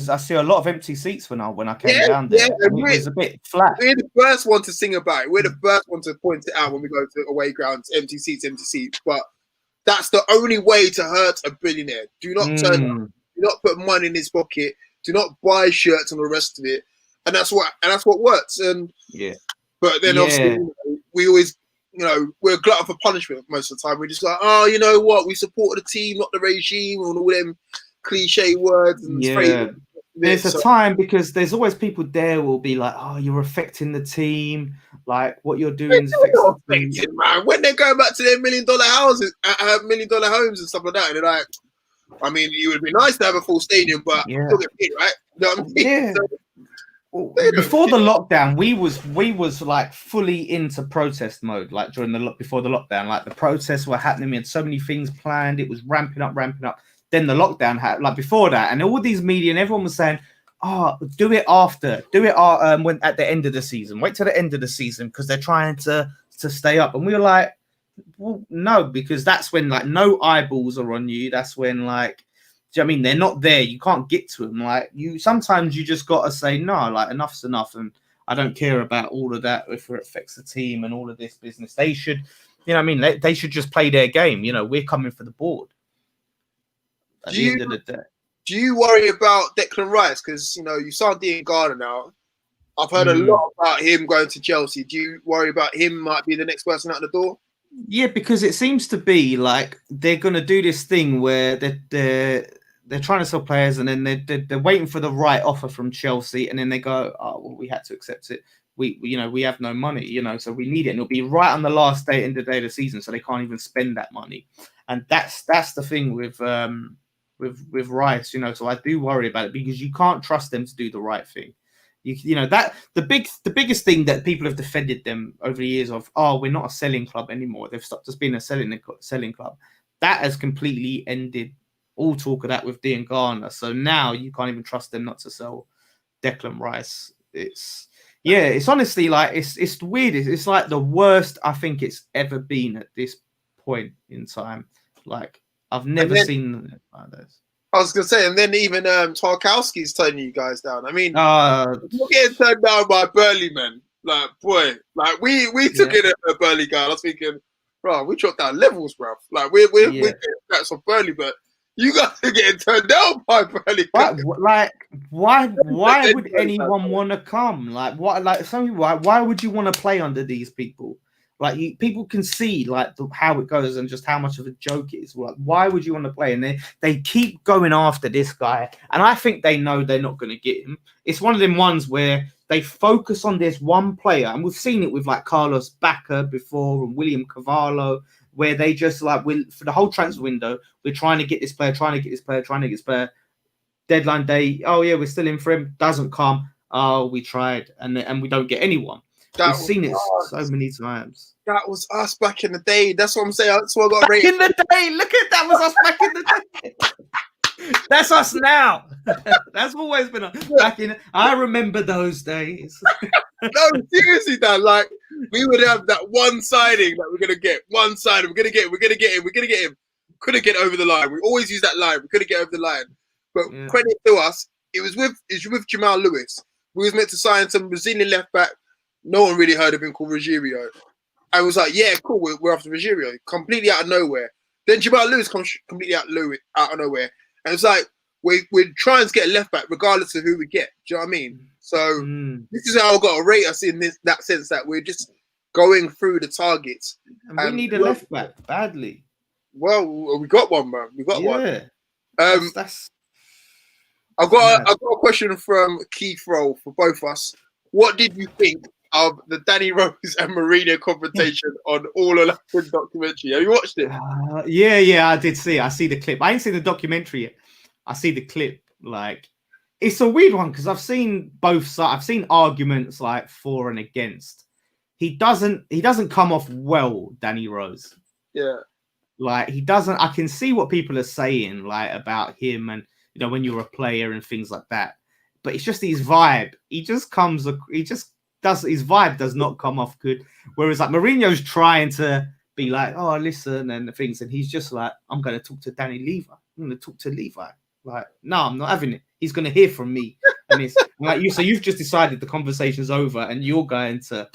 I see a lot of empty seats when I came down there. It was a bit flat. We're the first one to sing about it. We're the first one to point it out when we go to away grounds, empty seats. But that's the only way to hurt a billionaire. Do not turn up. Do not put money in his pocket. Do not buy shirts and the rest of it. And that's what works. And but then obviously we always. We're a glutton for punishment most of the time. We're just like, oh, you know what? We support the team, not the regime, and all them cliche words. And there's a time because there's always people there who will be like, oh, you're affecting the team. Like, what you're doing is affecting, man. When they're going back to their $1 million houses, $1 million homes and stuff like that, and they're like, I mean, it would be nice to have a full stadium, but still get paid, right? You know what I mean? Yeah. Before the lockdown, we was like fully into protest mode. Like before the lockdown, like the protests were happening. We had so many things planned. It was ramping up. Then the lockdown had like before that, and all these media and everyone was saying, "Oh, do it when at the end of the season. Wait till the end of the season because they're trying to stay up." And we were like, "Well, no, because that's when like no eyeballs are on you. That's when like." Do you know what I mean? They're not there. You can't get to them. Like sometimes you just got to say, no, like enough's enough. And I don't care about all of that if it affects the team and all of this business. They should, you know what I mean? They should just play their game. We're coming for the board at the end of the day. Do you worry about Declan Rice? Because, you signed Dean Garner now. I've heard a lot about him going to Chelsea. Do you worry about him might be the next person out the door? Yeah, because it seems to be like they're going to do this thing where they're trying to sell players and then they're waiting for the right offer from Chelsea and then they go, oh, well, we had to accept it. We have no money, so we need it. And it'll be right on the last day, end of the day of the season, so they can't even spend that money. And that's the thing with Rice, so I do worry about it because you can't trust them to do the right thing. That the biggest thing that people have defended them over the years of, oh, we're not a selling club anymore. They've stopped us being a selling club. That has completely ended all talk of that with Dean Garner. So now you can't even trust them not to sell Declan Rice. It's honestly like it's weird. It's like the worst I think it's ever been at this point in time. Like I've never seen it like this. I was gonna say, and then even Tarkowski's turning you guys down. I mean, you're getting turned down by Burley, man. Like, boy, like we took it at a Burley guy. I was thinking, bro, we dropped down levels, bro. Like we're getting that's on Burley, but you guys are getting turned down by Burley. Why would anyone want to come? Like, what? Like, some people, why would you want to play under these people? Like, people can see like how it goes and just how much of a joke it is. Like, why would you want to play? And they keep going after this guy, and I think they know they're not going to get him. It's one of them ones where they focus on this one player, and we've seen it with like Carlos Bacca before and William Cavallo, where they just like for the whole transfer window, we're trying to get this player. Deadline day, oh yeah, we're still in for him. Doesn't come. Oh, we tried, and we don't get anyone. We've seen it so many times. That was us back in the day. That's what I'm saying. That's what I got back rated. In the day. Look at that. Was us back in the day. That's us now. That's always been back in. I remember those days. No, seriously, Dan. Like we would have that one signing that we're gonna get. One signing. We're gonna get him. Couldn't get over the line. We always use that line. We couldn't get over the line. But credit to us, it was with Jamal Lewis. We was meant to sign some Brazilian left back. No one really heard of him, called Rogério. I was like, yeah, cool, we're after Rogério. Completely out of nowhere. Then Jamal Lewis comes completely out of nowhere. And it's like, we're trying to get a left back regardless of who we get. Do you know what I mean? So this is how I got to rate us in that sense that we're just going through the targets. And we need a left back badly. Well, we got one, man. We got one. That's I've got a question from Keith Roll for both of us. What did you think of the Danny Rose and Mourinho confrontation on All or Nothing documentary? Have you watched it? Yeah, I did see it. I see the clip. I ain't seen the documentary yet. I see the clip. Like, it's a weird one because I've seen both sides. I've seen arguments like for and against. He doesn't come off well, Danny Rose. Yeah. Like, he doesn't. I can see what people are saying, like, about him and, you know, when you're a player and things like that. But it's just his vibe. His vibe does not come off good. Whereas, like, Mourinho's trying to be like, oh, listen, and things. And he's just like, I'm going to talk to Danny Levi. I'm going to talk to Levi. Like, no, I'm not having it. He's going to hear from me. And it's like, so you've just decided the conversation's over and you're going to,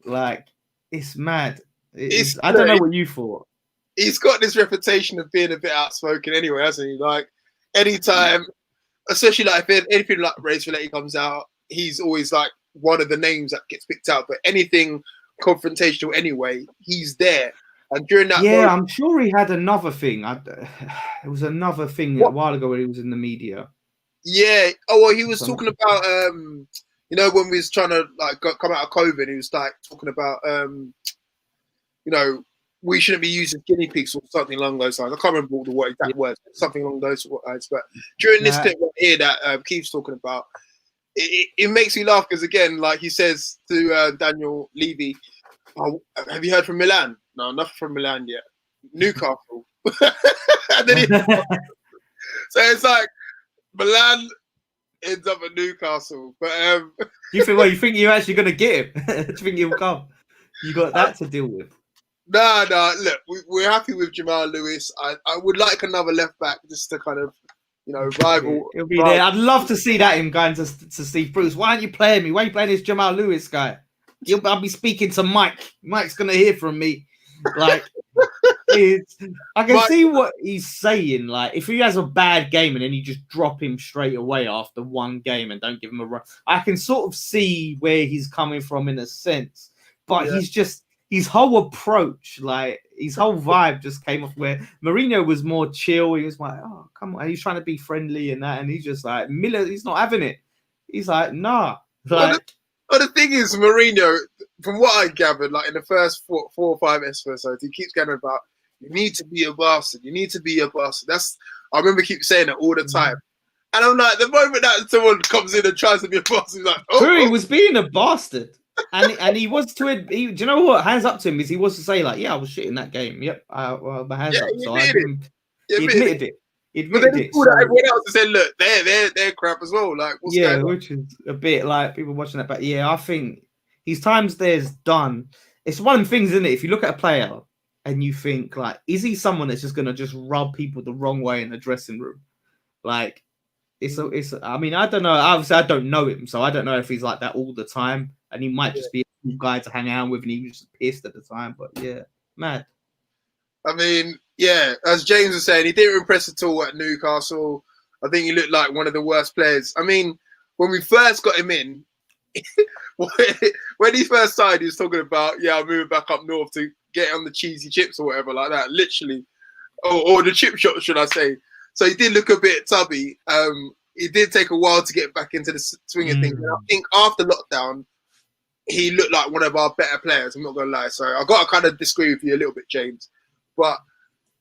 like, it's mad. I don't know what you thought. He's got this reputation of being a bit outspoken anyway, hasn't he? Like, anytime, especially like if anything like race related comes out, he's always like one of the names that gets picked out. But anything confrontational anyway, he's there. And during that, I'm sure he had another thing. It was another thing a while ago where he was in the media. Yeah. Oh well, he was talking about you know, when we was trying to like come out of COVID, he was like talking about you know, we shouldn't be using guinea pigs or something along those lines. I can't remember all the exact words, something along those lines. But during this clip right here that Keith's talking about, it makes me laugh because, again, like he says to Daniel Levy, oh, have you heard from Milan? No, nothing from Milan yet. Newcastle. And then so it's like Milan ends up at Newcastle. But you think you're actually going to get him? Do you think he'll come? You got that to deal with. No. Look, we're happy with Jamal Lewis. I would like another left back just to kind of, you know, rival. He'll be there. I'd love to see that him going to Steve Bruce. Why aren't you playing me? Why are you playing this Jamal Lewis guy? I'll be speaking to Mike. Mike's gonna hear from me. Like, I can see what he's saying. Like, if he has a bad game and then you just drop him straight away after one game and don't give him a run, I can sort of see where he's coming from in a sense. But he's just. His whole approach, like his whole vibe just came off where Mourinho was more chill. He was like, oh, come on. He's trying to be friendly and that. And he's just like, Miller, he's not having it. He's like, nah. Like, well, the thing is, Mourinho, from what I gathered, like in the first four or five episodes, he keeps going about, you need to be a bastard. You need to be a bastard. I remember keep saying it all the time. And I'm like, the moment that someone comes in and tries to be a bastard, he's like, oh. He was being a bastard. And he was do you know what? Hands up to him is he was to say like, yeah, I was shit in that game. Yep, my hands up. So he admitted it. But then he pulled out everyone else and said, look, they're crap as well. Like, what's going on? Which is a bit like people watching that. But yeah, I think his times there's done. It's one of the things, isn't it? If you look at a player and you think like, is he someone that's just gonna just rub people the wrong way in the dressing room? Like, I mean, I don't know. Obviously, I don't know him, so I don't know if he's like that all the time. And he might just be a cool guy to hang out with, and he was just pissed at the time. But yeah, mad. I mean, yeah, as James was saying, he didn't impress at all at Newcastle. I think he looked like one of the worst players. I mean, when we first got him in, when he first started, he was talking about, I'm moving back up north to get on the cheesy chips or whatever like that, literally. Or the chip shop, should I say. So he did look a bit tubby. It did take a while to get back into the swing of things. And I think after lockdown, he looked like one of our better players. I'm not going to lie. So I've got to kind of disagree with you a little bit, James. But,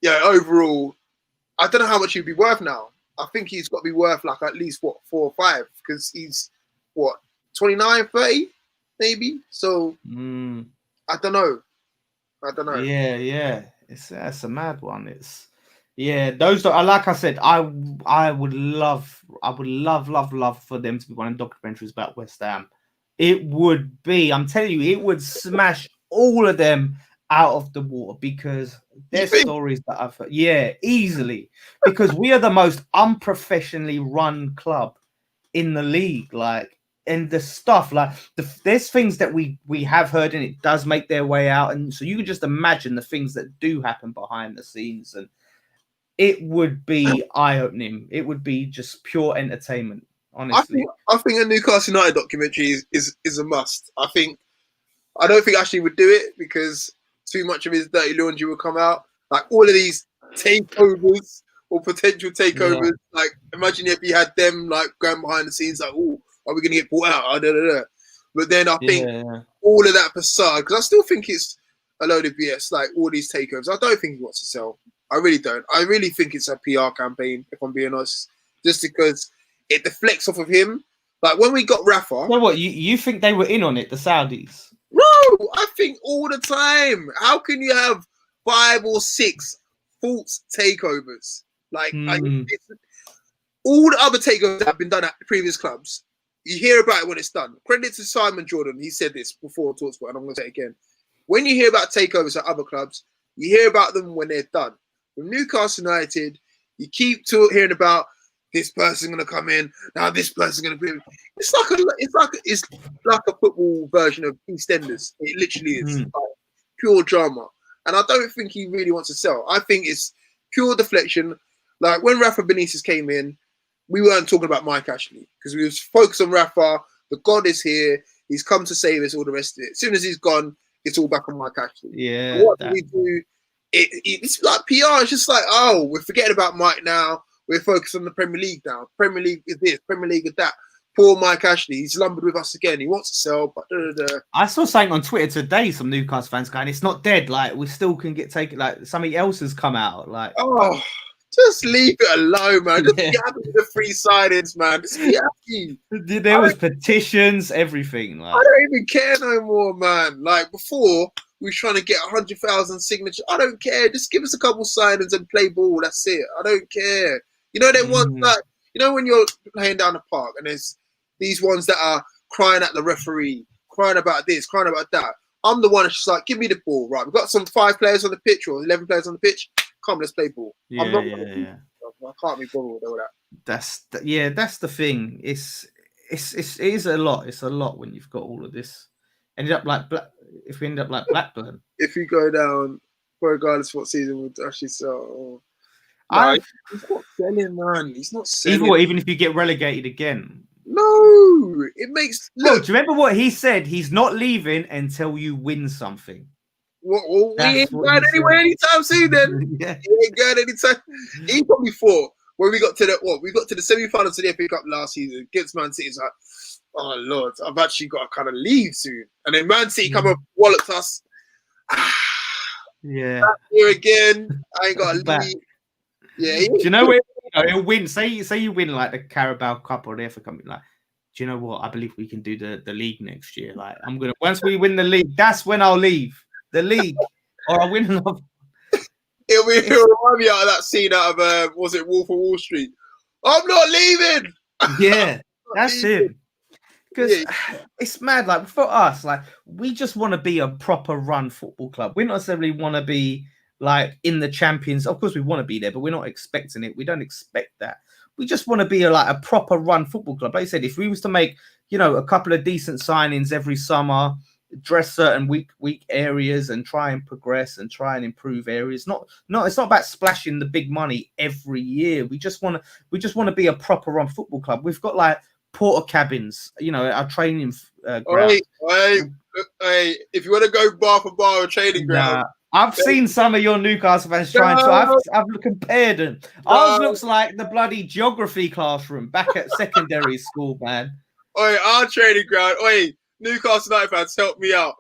yeah, overall, I don't know how much he'd be worth now. I think he's got to be worth, like, at least, 4 or 5? Because he's, 29, 30, maybe? So, I don't know. Yeah. That's a mad one. Like I said, I would love for them to be one of the documentaries about West Ham. It would be, I'm telling you, it would smash all of them out of the water because there's stories that I've heard. Yeah, easily. Because we are the most unprofessionally run club in the league. Like, and the stuff, like, there's things that we have heard and it does make their way out. And so you can just imagine the things that do happen behind the scenes. And it would be eye-opening. It would be just pure entertainment. honestly. I think a Newcastle United documentary is a must. I don't think Ashley would do it because too much of his dirty laundry will come out. Like all of these takeovers or potential takeovers. Yeah. Like imagine if he had them like going behind the scenes, like, oh, are we gonna get bought out? Da, da, da. But then I think all of that facade, because I still think it's a load of BS, like all these takeovers. I don't think he wants to sell. I really don't. I really think it's a PR campaign, if I'm being honest, just because it deflects off of him. Like when we got Rafa. You know what? You think they were in on it, the Saudis? No, I think all the time. How can you have 5 or 6 false takeovers? Like all the other takeovers that have been done at previous clubs, you hear about it when it's done. Credit to Simon Jordan. He said this before on Talksport, and I'm going to say it again. When you hear about takeovers at other clubs, you hear about them when they're done. With Newcastle United, you keep hearing about this person going to come in. Now this person going to be. It's like a football version of EastEnders. It literally is like pure drama, and I don't think he really wants to sell. I think it's pure deflection. Like when Rafa Benitez came in, we weren't talking about Mike Ashley because we was focused on Rafa. The God is here. He's come to save us. All the rest of it. As soon as he's gone, it's all back on Mike Ashley. Yeah. What do we do? It's like PR. It's just like, oh, we're forgetting about Mike now. We're focused on the Premier League now. Premier League is this. Premier League is that. Poor Mike Ashley. He's lumbered with us again. He wants to sell, but I saw something on Twitter today. Some Newcastle fans going, "It's not dead. Like we still can get taken. Like something else has come out. Like oh." Just leave it alone, man. Just be happy with the free signings, man. Just be happy. There was petitions, everything. Like. I don't even care no more, man. Like before, we were trying to get 100,000 signatures. I don't care. Just give us a couple signings and play ball. That's it. I don't care. You know, they want that. You know, when you're playing down the park and there's these ones that are crying at the referee, crying about this, crying about that. I'm the one that's just like, give me the ball, right? We've got some 5 players on the pitch or 11 players on the pitch. Come, let's play ball. Yeah. I can't be bothered with all that. That's the thing. It is a lot. It's a lot when you've got all of this. Ended up like if we end up like Blackburn. If you go down, regardless of what season we'll actually sell. He's not selling, man. He's not selling. Even if you get relegated again. No, it makes. Look, do you remember what he said? He's not leaving until you win something. Well, we ain't going anywhere anytime soon. Then he ain't going anytime. He probably thought when we got to the semi-final to the FA Cup last season against Man City. It's like, oh Lord, I've actually got to kind of leave soon. And then Man City come and walloped us. Yeah, back here again. I ain't got to leave. Yeah, do you know where he'll win? Say you win like the Carabao Cup or the FA Cup. Like, do you know what? I believe we can do the league next year. Like, once we win the league, that's when I'll leave. The league, or I win another. It'll remind me out of that scene out of was it Wolf of Wall Street? I'm not leaving. Yeah, that's it. Because it's mad. Like for us, like we just want to be a proper run football club. We don't necessarily want to be like in the Champions. Of course, we want to be there, but we're not expecting it. We don't expect that. We just want to be like a proper run football club. Like I said, if we was to make a couple of decent signings every summer. Dress certain weak areas and try and progress and try and improve areas. It's not about splashing the big money every year. We just want to be a proper run football club. We've got like porter cabins, our training ground. Hey, if you want to go bar for bar or training ground. I've seen some of your Newcastle fans trying to. I've compared them. Ours looks like the bloody geography classroom back at secondary school, man. Our training ground. Newcastle United fans, help me out.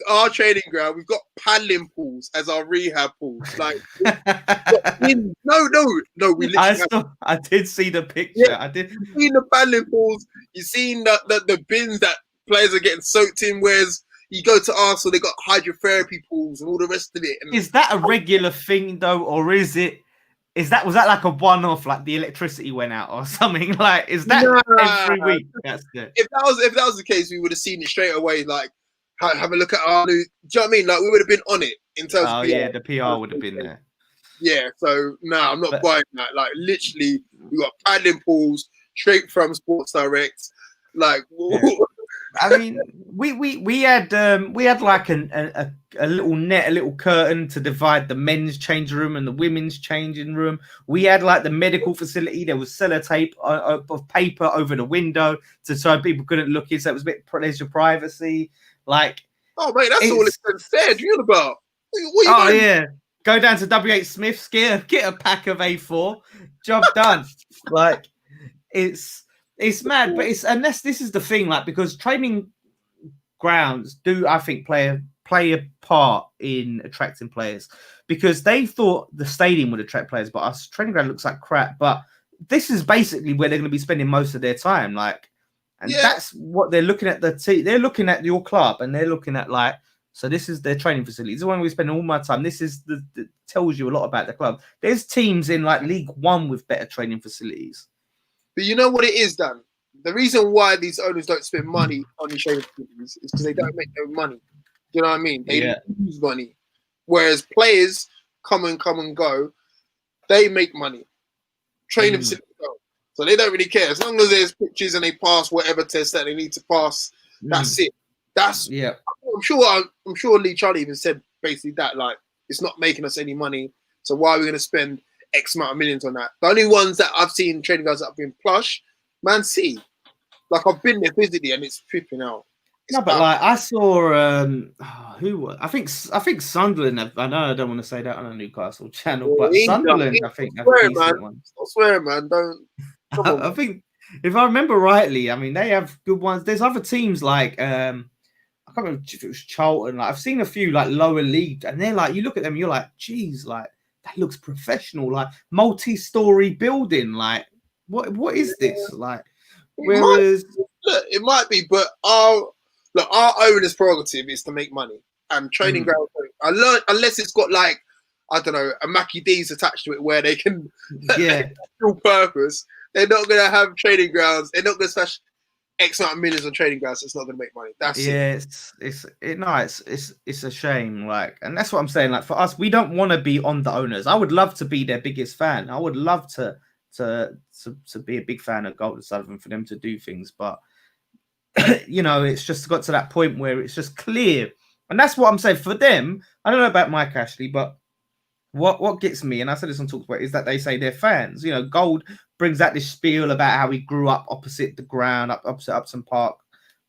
Our training ground, we've got paddling pools as our rehab pools. Like, no. We literally I did see the picture. Yeah, I did. You've seen the paddling pools. You've seen the bins that players are getting soaked in. Whereas you go to Arsenal, they got hydrotherapy pools and all the rest of it. And is that a regular thing though, or was that like a one-off, like the electricity went out or something? Like, is that every week? That's it. If that was the case, we would have seen it straight away. Like, have a look at our new. Do you know what I mean? Like, we would have been on it in terms of PR. Yeah, the PR would have been there. Yeah, so no, I'm not buying that. Like, literally, we got paddling pools straight from Sports Direct. Like, I mean, we had like a little net, a little curtain to divide the men's changing room and the women's changing room. We had like the medical facility. There was sellotape of paper over the window so people couldn't look in. So it was a bit there's your privacy. Like, oh mate, that's all it's been said. You're about. What oh yeah, go down to WH Smith's, get a pack of A4, job done. Like, it's mad, but this is the thing, like, because training grounds do, I think, play a part in attracting players, because they thought the stadium would attract players, but us training ground looks like crap. But this is basically where they're going to be spending most of their time, like, and that's what they're looking at. They're looking at your club, and they're looking at, like, so this is their training facilities. The one we spend all my time. This is tells you a lot about the club. There's teams in like League One with better training facilities. But you know what it is, Dan? The reason why these owners don't spend money on these training facilities is because they don't make no money. You know what I mean? They lose money. Whereas players come and go, they make money. Training facilities don't. So they don't really care. As long as there's pictures and they pass whatever test that they need to pass, that's it. That's I'm sure Lee Charlie even said basically that, like, it's not making us any money. So why are we going to spend X amount of millions on that? The only ones that I've seen training grounds that have been plush, Man City. Like, I've been there physically and it's tripping out. No, but like I saw I think Sunderland. I know I don't want to say that on a Newcastle channel, but Sunderland, I think, have decent ones. I swear, man, don't. I think, if I remember rightly, I mean, they have good ones. There's other teams like I can't remember if it was Charlton. Like, I've seen a few like lower league, and they're like, you look at them, you're like, geez, like, that looks professional, like multi-story building. Like, what is this? Like, whereas it might be, but our owner's prerogative is to make money, and training grounds. I learned, unless it's got, like, I don't know, a Mackie D's attached to it where they can dual purpose. They're not gonna have training grounds. They're not gonna slash X amount of millions on training grounds. So it's not gonna make money. That's it's a shame. Like, and that's what I'm saying. Like, for us, we don't want to be on the owners. I would love to be their biggest fan. I would love to be a big fan of Golden Sullivan, for them to do things, but you know, it's just got to that point where it's just clear. And that's what I'm saying for them. I don't know about Mike Ashley, but what gets me, and I said this on Talksport, is that they say they're fans. You know, Gold brings out this spiel about how he grew up opposite the ground, opposite Upton Park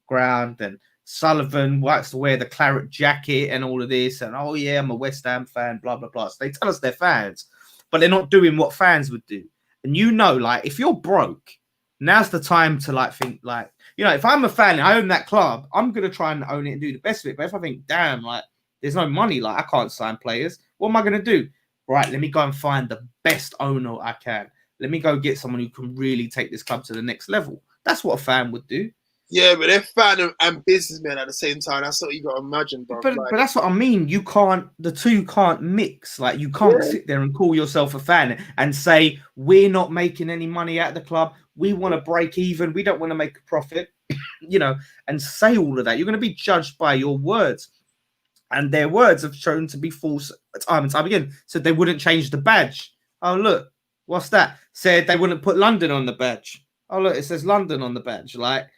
ground, and Sullivan likes to wear the claret jacket and all of this, and oh yeah, I'm a West Ham fan, blah blah blah. So they tell us they're fans, but they're not doing what fans would do. And you know, like, if you're broke, now's the time to, like, think, like, you know, if I'm a fan and I own that club, I'm gonna try and own it and do the best of it. But if I think, damn, like, there's no money, like, I can't sign players, what am I gonna do? Right, let me go and find the best owner I can. Let me go get someone who can really take this club to the next level. That's what a fan would do. Yeah, but they're fan and businessmen at the same time. That's what you got to imagine, bro. But that's what I mean. The two can't mix. Like, you can't sit there and call yourself a fan and say, we're not making any money out of the club. We want to break even. We don't want to make a profit, you know, and say all of that. You're going to be judged by your words. And their words have shown to be false time and time again. So they wouldn't change the badge. Oh, look, what's that? Said they wouldn't put London on the badge. Oh, look, it says London on the badge. Like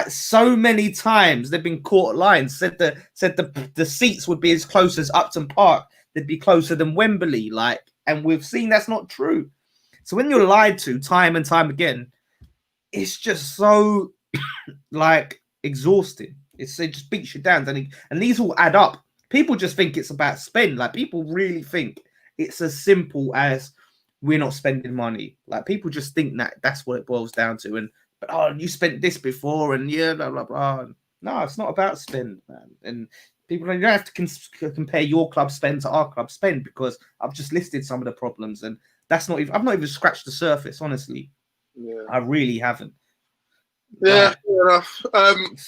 so many times they've been caught lying. Said the seats would be as close as Upton Park. They'd be closer than Wembley. Like, and we've seen that's not true. So when you're lied to time and time again, it's just so like exhausting. It just beats you down, and these all add up. People just think it's about spend. Like, people really think it's as simple as we're not spending money. Like, people just think that that's what it boils down to. But oh, you spent this before, and yeah, blah blah blah. No, it's not about spend, man. And people, you don't have to compare your club spend to our club spend, because I've just listed some of the problems, and that's not even. I've not even scratched the surface, honestly. Yeah, I really haven't. Yeah, fair enough.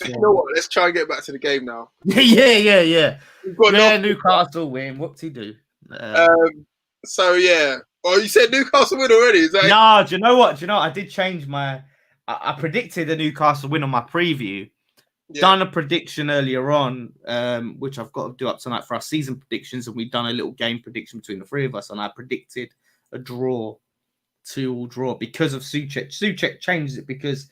You know what? Let's try and get back to the game now. Yeah. Newcastle win. Whoopsie-doo. So, yeah. Oh, you said Newcastle win already? Is that... No, do you know what? I did change my... I predicted the Newcastle win on my preview. Yeah. Done a prediction earlier on, which I've got to do up tonight for our season predictions, and we've done a little game prediction between the three of us, and I predicted a draw, 2-2 draw, because of Souček. Souček changed it because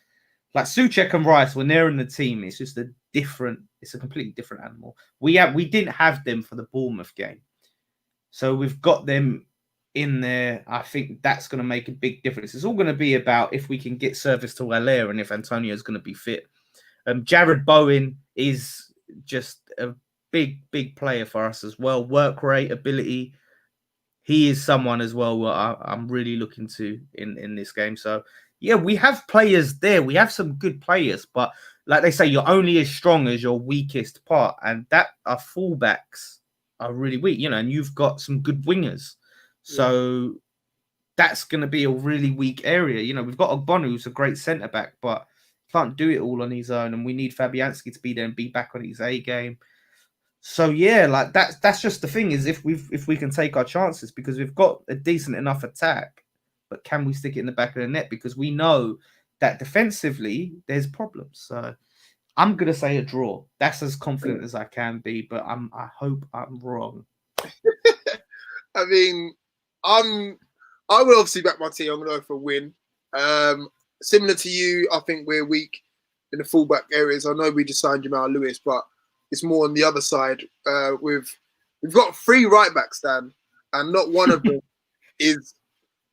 Like Suchek and Rice, when they're in the team, it's just it's a completely different animal. We didn't have them for the Bournemouth game. So we've got them in there. I think that's going to make a big difference. It's all going to be about if we can get service to Allaire and if Antonio's going to be fit. Jared Bowen is just a big player for us as well. Work rate, ability. He is someone as well I'm really looking to in this game. So, yeah, we have players there. We have some good players, but like they say, you're only as strong as your weakest part. And that our fullbacks are really weak, and you've got some good wingers. So that's going to be a really weak area. We've got Ogbonu, who's a great centre-back, but can't do it all on his own. And we need Fabianski to be there and be back on his A game. So yeah, like that's just the thing is if we can take our chances because we've got a decent enough attack, but can we stick it in the back of the net? Because we know that defensively there's problems. So I'm gonna say a draw. That's as confident as I can be, but I hope I'm wrong. I mean, I will obviously back my team. I'm gonna go for a win. Similar to you, I think we're weak in the fullback areas. I know we just signed Jamal Lewis, but it's more on the other side. We've got 3 right backs, Dan, and not one of them is,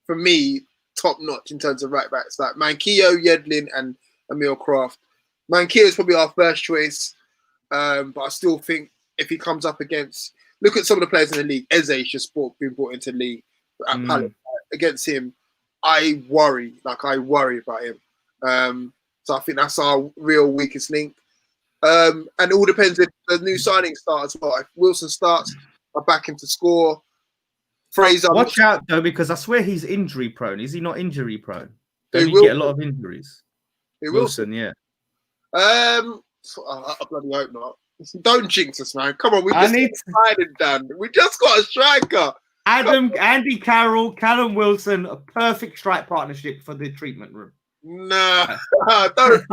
for me, top notch in terms of right backs. Like Manquillo, Yedlin, and Emil Kraft. Manquillo is probably our first choice, but I still think if he comes up against, look at some of the players in the league. Eze's just been brought into the league at Palace. Against him, I worry about him. So I think that's our real weakest link. And it all depends if the new signings start as well. If Wilson starts, I back him to score. Fraser, watch out though, because I swear he's injury prone. Is he not injury prone? Don't he get a lot of injuries? Wilson, yeah. I bloody hope not. Don't jinx us, man. Come on, we just got Dan. We just got a striker. Andy Carroll, Callum Wilson, a perfect strike partnership for the treatment room. Nah, don't.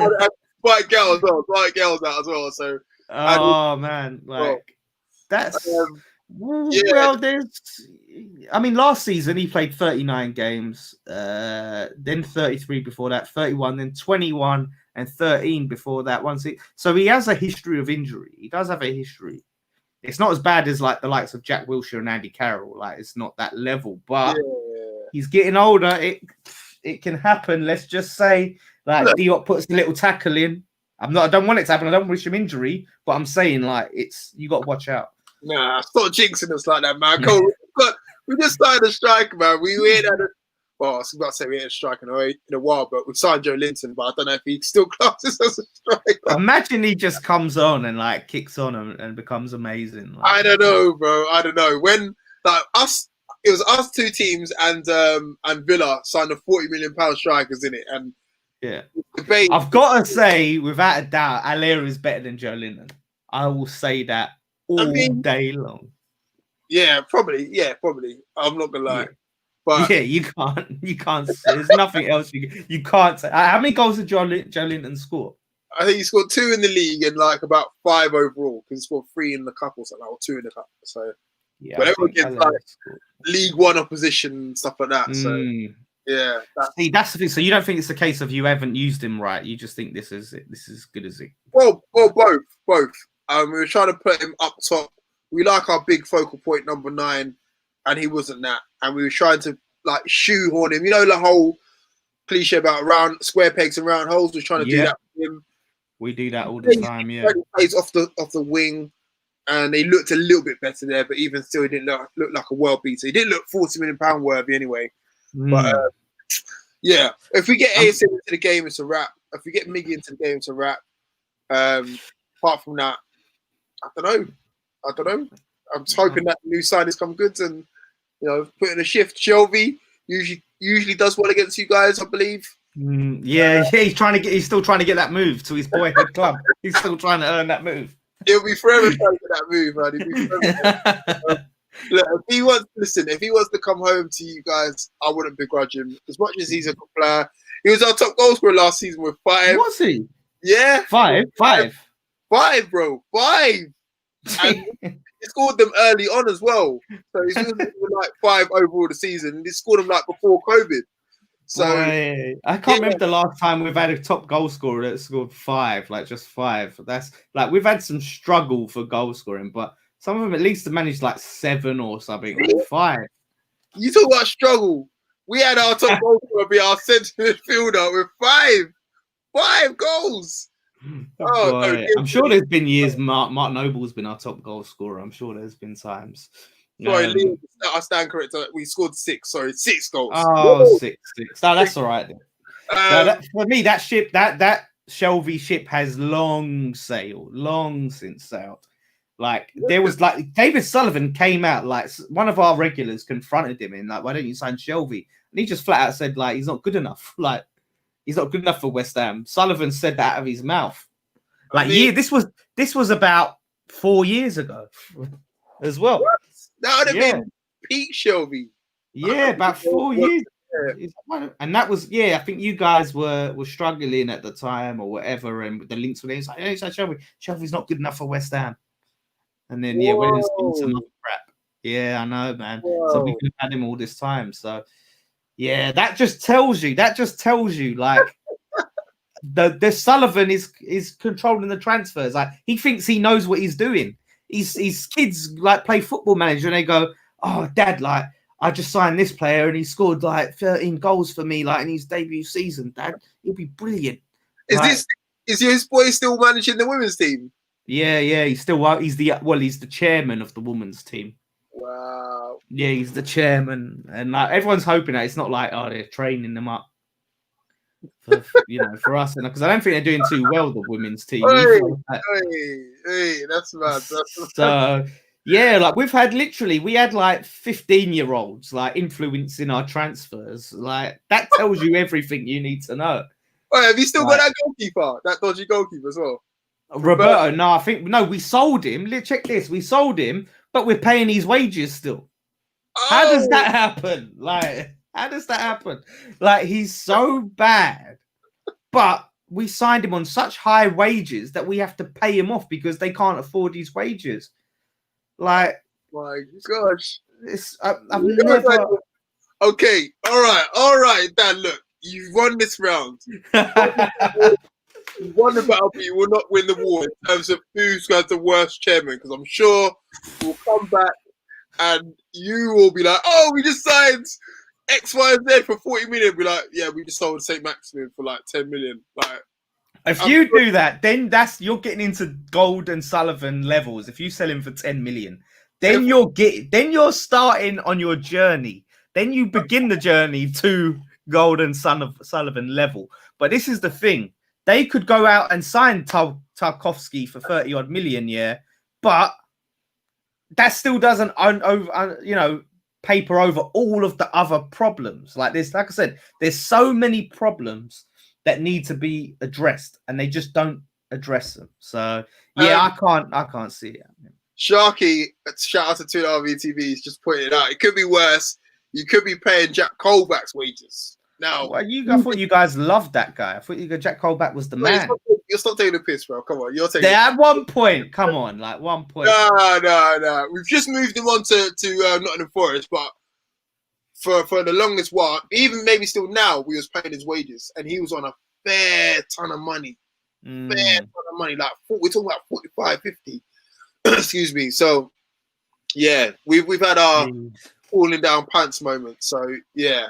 White girls out as well. So, man, like that's well. I mean, last season he played 39 games, then 33 before that, 31, then 21 and 13 before that. So he has a history of injury. He does have a history. It's not as bad as like the likes of Jack Wilshere and Andy Carroll. Like it's not that level, but he's getting older. It can happen. Let's just say. Like Diop puts the little tackle in. I don't want it to happen. I don't wish him injury, but I'm saying like you got to watch out. Nah, stop jinxing us like that, man. We just signed a striker, man. We ain't had I was about to say we ain't a striker in a while, but we signed Joe Linton, but I don't know if he still classes as a striker. Imagine he just comes on and like kicks on and becomes amazing. Like, I don't know, bro. I don't know. When like it was us 2 teams and Villa signed a £40 million strikers in it, and yeah, I've got to say, without a doubt, Allaire is better than Joe Linton. I will say that all day long. Yeah, probably. I'm not gonna lie, yeah. But yeah, you can't. There's nothing else you can't say. How many goals did Joe Linton score? I think he scored 2 in the league and like about 5 overall because he scored 3 in the cup or something, or 2 in the cup. So yeah, but everyone gets like League One opposition and stuff like that. So. Yeah, that's the thing. So you don't think it's a case of you haven't used him right? You just think this is good as it. Well, both. We were trying to put him up top. We like our big focal point number 9, and he wasn't that. And we were trying to like shoehorn him. You know the whole cliche about round square pegs and round holes. We're trying to do that with him. We do that all the time. Yeah, he plays off the wing, and he looked a little bit better there. But even still, he didn't look like a world beater. He didn't look £40 million worthy anyway. But yeah, if we get ASM into the game, it's a wrap. If we get Miggy into the game, it's a wrap. Apart from that, I don't know. I'm just hoping that new signings come good and put in a shift. Shelby usually does well against you guys, I believe. Yeah, he's still trying to get that move to his boyhood club. He's still trying to earn that move. He'll be forever trying to get that move, man. He'll be forever. Look, if he wants to come home to you guys, I wouldn't begrudge him. As much as he's a good player, he was our top goal scorer last season with 5. Was he? Yeah, 5, bro, 5. And he scored them early on as well. So he's like 5 overall the season, and he scored them like before COVID. So Boy, I can't remember the last time we've had a top goal scorer that scored 5, like just 5. That's like we've had some struggle for goal scoring, but some of them at least have managed like 7 or something, like 5. you talk about struggle. We had our top goal scorer be our centre midfielder with 5 goals. Oh, Boy, no, I'm sure there's been years Mark Noble's been our top goal scorer. I'm sure there's been times. Sorry, Leo, I stand corrected. We scored 6. Sorry, 6 goals. Oh, 6. No, that's all right then. So for me, that Shelby ship has long since sailed. Like there was like David Sullivan came out, like one of our regulars confronted him in like, why don't you sign Shelby? And he just flat out said like he's not good enough. Like he's not good enough for West Ham. Sullivan said that out of his mouth. Like this was about 4 years ago as well. What? That would have been peak Shelby. Yeah, about 4 years. And that was, I think you guys were struggling at the time or whatever, and the links with it, it's like, hey, Shelby's not good enough for West Ham. And then went into some crap. Yeah, I know, man. Whoa. So we could have had him all this time. So that just tells you like the Sullivan is controlling the transfers. Like he thinks he knows what he's doing. His kids like play Football Manager and they go, oh, Dad, like I just signed this player and he scored like 13 goals for me, like in his debut season. Dad, he'll be brilliant. Is his boy still managing the women's team? Yeah, he's the chairman of the women's team. Wow. Yeah, he's the chairman, and like everyone's hoping that it's not like they're training them up for us, and because I don't think they're doing too well, the women's team. Hey, that's mad. So like we had like 15-year-olds like influencing our transfers. Like that tells you everything you need to know. Oh, have you still got that goalkeeper, that dodgy goalkeeper as well? Roberto, no, we sold him. Check this, we sold him, but we're paying his wages still. Oh. How does that happen? Like, how does that happen? Like, he's so bad, but we signed him on such high wages that we have to pay him off because they can't afford his wages. Like, my gosh, I've never. Okay, all right, Dan. Look, you've won this round. You won the battle, but you will not win the war in terms of who's got the worst chairman. Because I'm sure we'll come back and you will be like, "Oh, we just signed X, Y, and Z for 40 million." Be like, "Yeah, we just sold St. Maximin for like 10 million." Like, if you do that, then you're getting into Gold and Sullivan levels. If you sell him for 10 million, then you're starting on your journey. Then you begin the journey to Gold and Sullivan level. But this is the thing. They could go out and sign Tarkovsky for 30 odd million, but that still doesn't, paper over all of the other problems. Like this, like I said, there's so many problems that need to be addressed, and they just don't address them. So I can't see it. Sharky, shout out to 2RVTVs, just pointed it out. It could be worse. You could be paying Jack Colback's wages. Now, I thought you guys loved that guy. I thought Jack Colback was the man. You're stop taking the piss, bro. Come on, you're taking. There at one point, come on, like 1 point. No. We've just moved him on to Nottingham Forest, but for the longest while, even maybe still now, we was paying his wages, and he was on a fair ton of money. Like we're talking about 45, 50. Excuse me. So yeah, we've had our falling down pants moment. So yeah.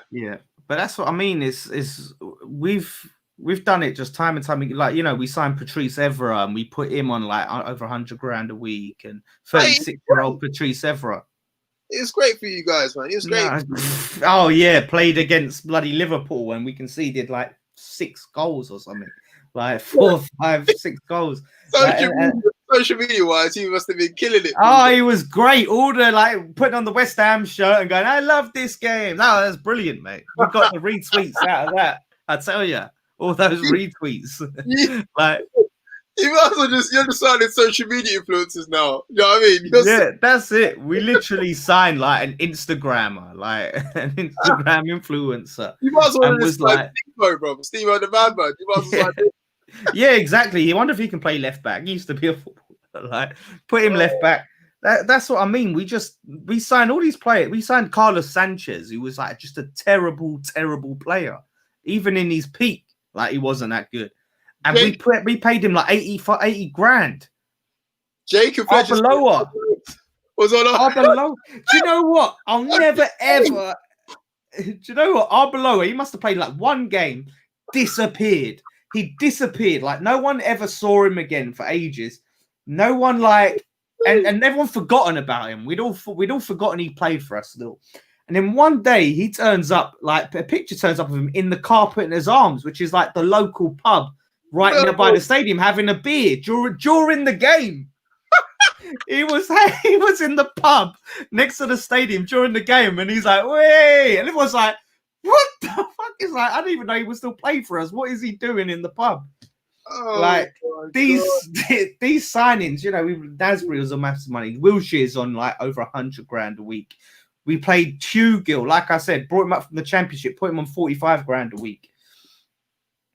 But that's what I mean. Is we've done it just time and time again. Like we signed Patrice Evra and we put him on like over 100 grand a week, and 36-year-old Patrice Evra. It's great for you guys, man. It was great. Oh yeah, played against bloody Liverpool and we conceded like 6 goals or something, like 4, 5, 6 goals. Social media wise, he must have been killing it. Oh, he was great. All the like putting on the West Ham shirt and going, "I love this game." No, that's brilliant, mate. We got the retweets out of that. I tell you, all those retweets. Like, you might as well you're just signing social media influencers now. You know what I mean? That's it. We literally signed like an Instagrammer, like an Instagram influencer. You might as well just like Steve-O, bro. Steve-O the madman. You might as well yeah, exactly. You wonder if he can play left back. He used to be a footballer. Like, put him left back. That's what I mean. We signed all these players. We signed Carlos Sanchez, who was like just a terrible, terrible player. Even in his peak, like he wasn't that good. And Jake, we paid him like 80 grand. Jacob Fletcher Arbeloa was on. Arbeloa. Do you know what? I'll never ever. Do you know what? Arbeloa, he must have played like one game, disappeared. He disappeared. Like no one ever saw him again for ages. No one like, and everyone forgotten about him. We'd all forgotten he played for us still. And then one day he turns up, like a picture turns up of him in the Carpet in his Arms, which is like the local pub right nearby the stadium, having a beer during the game. he was in the pub next to the stadium during the game, and he's like, "Wait!" And everyone's like, "What the fuck?" Is like, I don't even know he was still playing for us. What is he doing in the pub? Oh, like these signings, you know, Nasbury was on massive money. Wilshire's on like over 100 grand a week. We played Tugill, like I said, brought him up from the Championship, put him on 45 grand a week.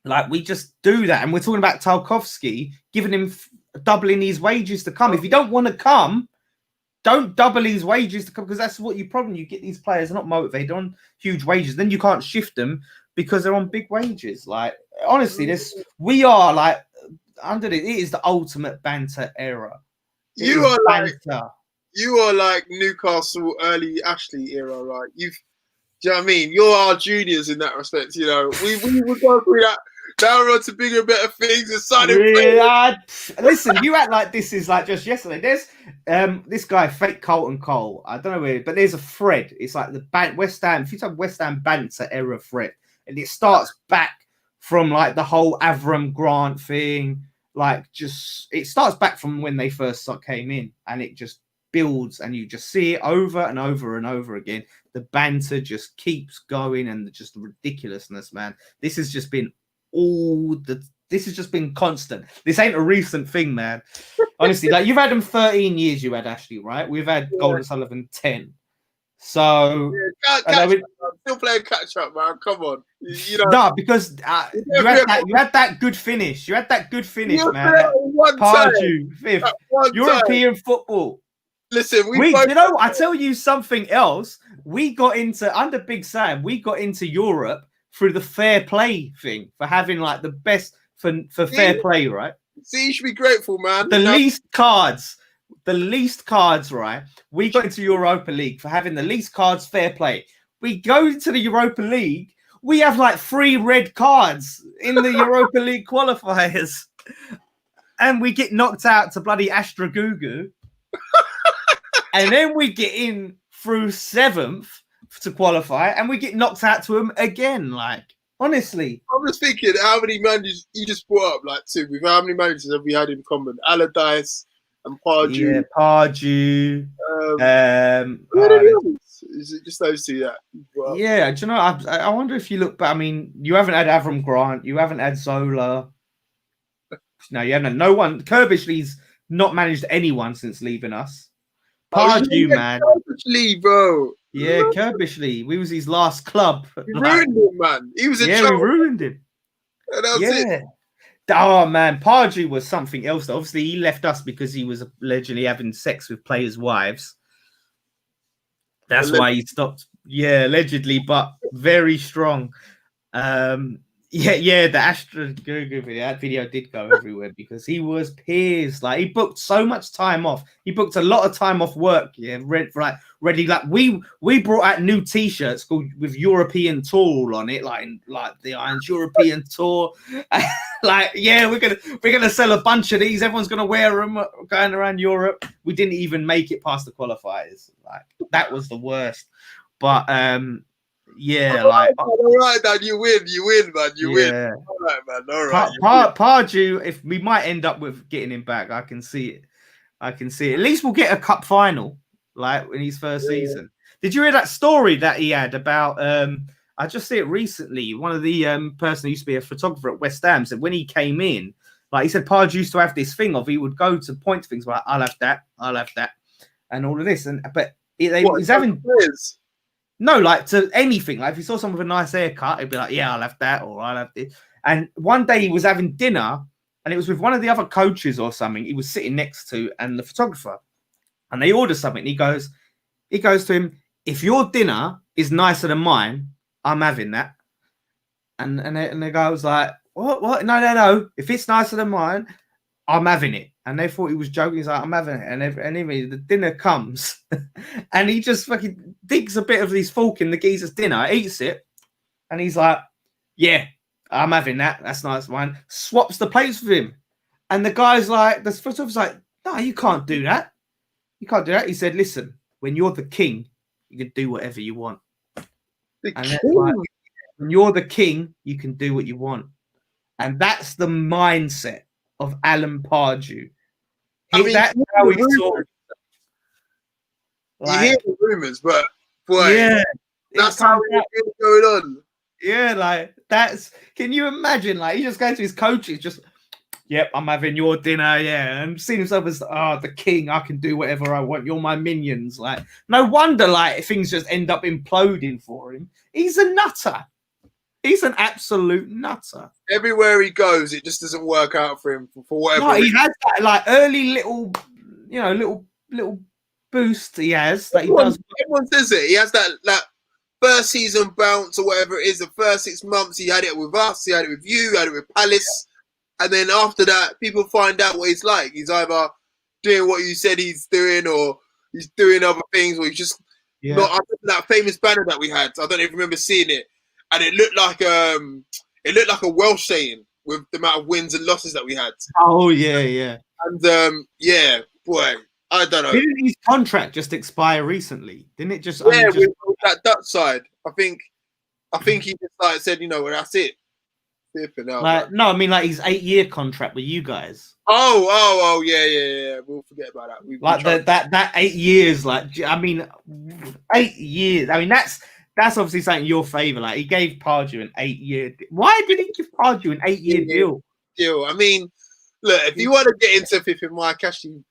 Like we just do that, and we're talking about Tarkowski giving him doubling his wages to come. If you don't want to come, don't double his wages to come, because that's what you problem. You get these players not motivated on huge wages, then you can't shift them because they're on big wages. Like honestly, we are like under it is the ultimate banter era. You are like Newcastle early Ashley era, right? Do you know what I mean? You're our juniors in that respect. You know, we would go through that. Now we're on to bigger and better things and signing. Listen, you act like this is like just yesterday. There's this guy, Fake Colton Cole. I don't know where, but there's a thread. It's like the West Ham. If you type West Ham banter era thread, and it starts back from like the whole Avram Grant thing. Like it starts back from when they first came in, and it just builds, and you just see it over and over and over again. The banter just keeps going, and just the ridiculousness, man. This has just been constant. This ain't a recent thing, man. Honestly, like you've had them 13 years, you had Ashley, right? We've had Golden Sullivan 10. So I'm still playing catch up, man. Come on, you know. No, because you had that good finish. You had that good finish, man. Pardew, fifth European football. Listen, you know, I tell you something else. We got into under Big Sam. We got into Europe through the fair play thing for having like the best for fair play, right? See, you should be grateful, man. The least cards, right? We got into Europa League for having the least cards, fair play. We go to the Europa League, we have like 3 red cards in the Europa League qualifiers, and we get knocked out to bloody Astra Gugu, and then we get in through 7th to qualify, and we get knocked out to him again. Like honestly, I'm just thinking, how many managers you just brought up? Like 2. With how many managers have we had in common? Allardyce and Pardew. Yeah, Pardew. Is it just those 2? Yeah, do you know? I wonder if you look back. I mean, you haven't had Avram Grant, you haven't had Zola. No, you haven't. No one. Kirbishley's not managed anyone since leaving us. Pardew, man. Kirbishley, bro. Yeah, Kirbishley. We was his last club. We ruined him, man. He was we ruined him. And that's it. Oh man, Pardew was something else. Obviously, he left us because he was allegedly having sex with players' wives. That's why he stopped. Yeah, allegedly, but very strong. The Astra Gugu video, that video did go everywhere because he was pissed. Like he booked so much time off. He booked a lot of time off work. Yeah, ready. Like we brought out new T-shirts called with European Tour on it, like the Irons European Tour. Like we're gonna sell a bunch of these. Everyone's gonna wear them going around Europe. We didn't even make it past the qualifiers. Like that was the worst. But all right, Dan, you win, man. You win. All right, man. All right. Pardew, if we might end up with getting him back, I can see it. At least we'll get a cup final, like in his first season. Did you hear that story that he had about? I just see it recently. One of the person who used to be a photographer at West Ham said when he came in, like he said, Pardew used to have this thing of he would go to point to things like I'll have that, and all of this, he's having. Players? No, like to anything. Like if you saw someone with a nice haircut, he'd be like, yeah, I'll have that, or I'll have this. And one day he was having dinner, and it was with one of the other coaches or something he was sitting next to, and the photographer. And they order something. He goes to him, if your dinner is nicer than mine, I'm having that. And the guy was like, what? No. If it's nicer than mine, I'm having it. And they thought he was joking. He's like, I'm having it. And anyway, the dinner comes and he just fucking digs a bit of his fork in the geezer's dinner, eats it. And he's like, yeah, I'm having that. That's nice wine. Swaps the plates with him. And the guy's like, the photographer's like, no, you can't do that. You can't do that. He said, listen, when you're the king, you can do whatever you want. And that's like, when you're the king, you can do what you want. And that's the mindset of Alan Pardew. That's how he saw it. You hear the rumors, but boy, yeah, that's how it's going on. Yeah, like that's. Can you imagine? Like he just goes to his coaches, just, yep, I'm having your dinner, yeah, and seeing himself as the king. I can do whatever I want. You're my minions. Like no wonder, like things just end up imploding for him. He's a nutter. He's an absolute nutter. Everywhere he goes, it just doesn't work out for him for whatever. No, he has that like early little, little boost. He has that he does. Everyone says it. He has that first season bounce or whatever it is. The first 6 months, he had it with us. He had it with you. He had it with Palace. And then after that, people find out what he's like. He's either doing what you said he's doing, or he's doing other things, or he's just not. I remember that famous banner that we had. I don't even remember seeing it. And it looked like a Welsh saying with the amount of wins and losses that we had. Oh yeah. And boy, I don't know. Didn't his contract just expire recently? Didn't it just? Yeah, with that Dutch side. I think he just like said, well, that's it. Like, no, I mean like his 8-year contract with you guys. Oh, yeah. We'll forget about that. Like that 8 years. Like, I mean, 8 years. I mean, that's obviously something in your favor. Like he gave Pardew an 8-year. Why did he give Pardew an 8-year deal? I mean, look, if you want to get into Pippin Mike Ashley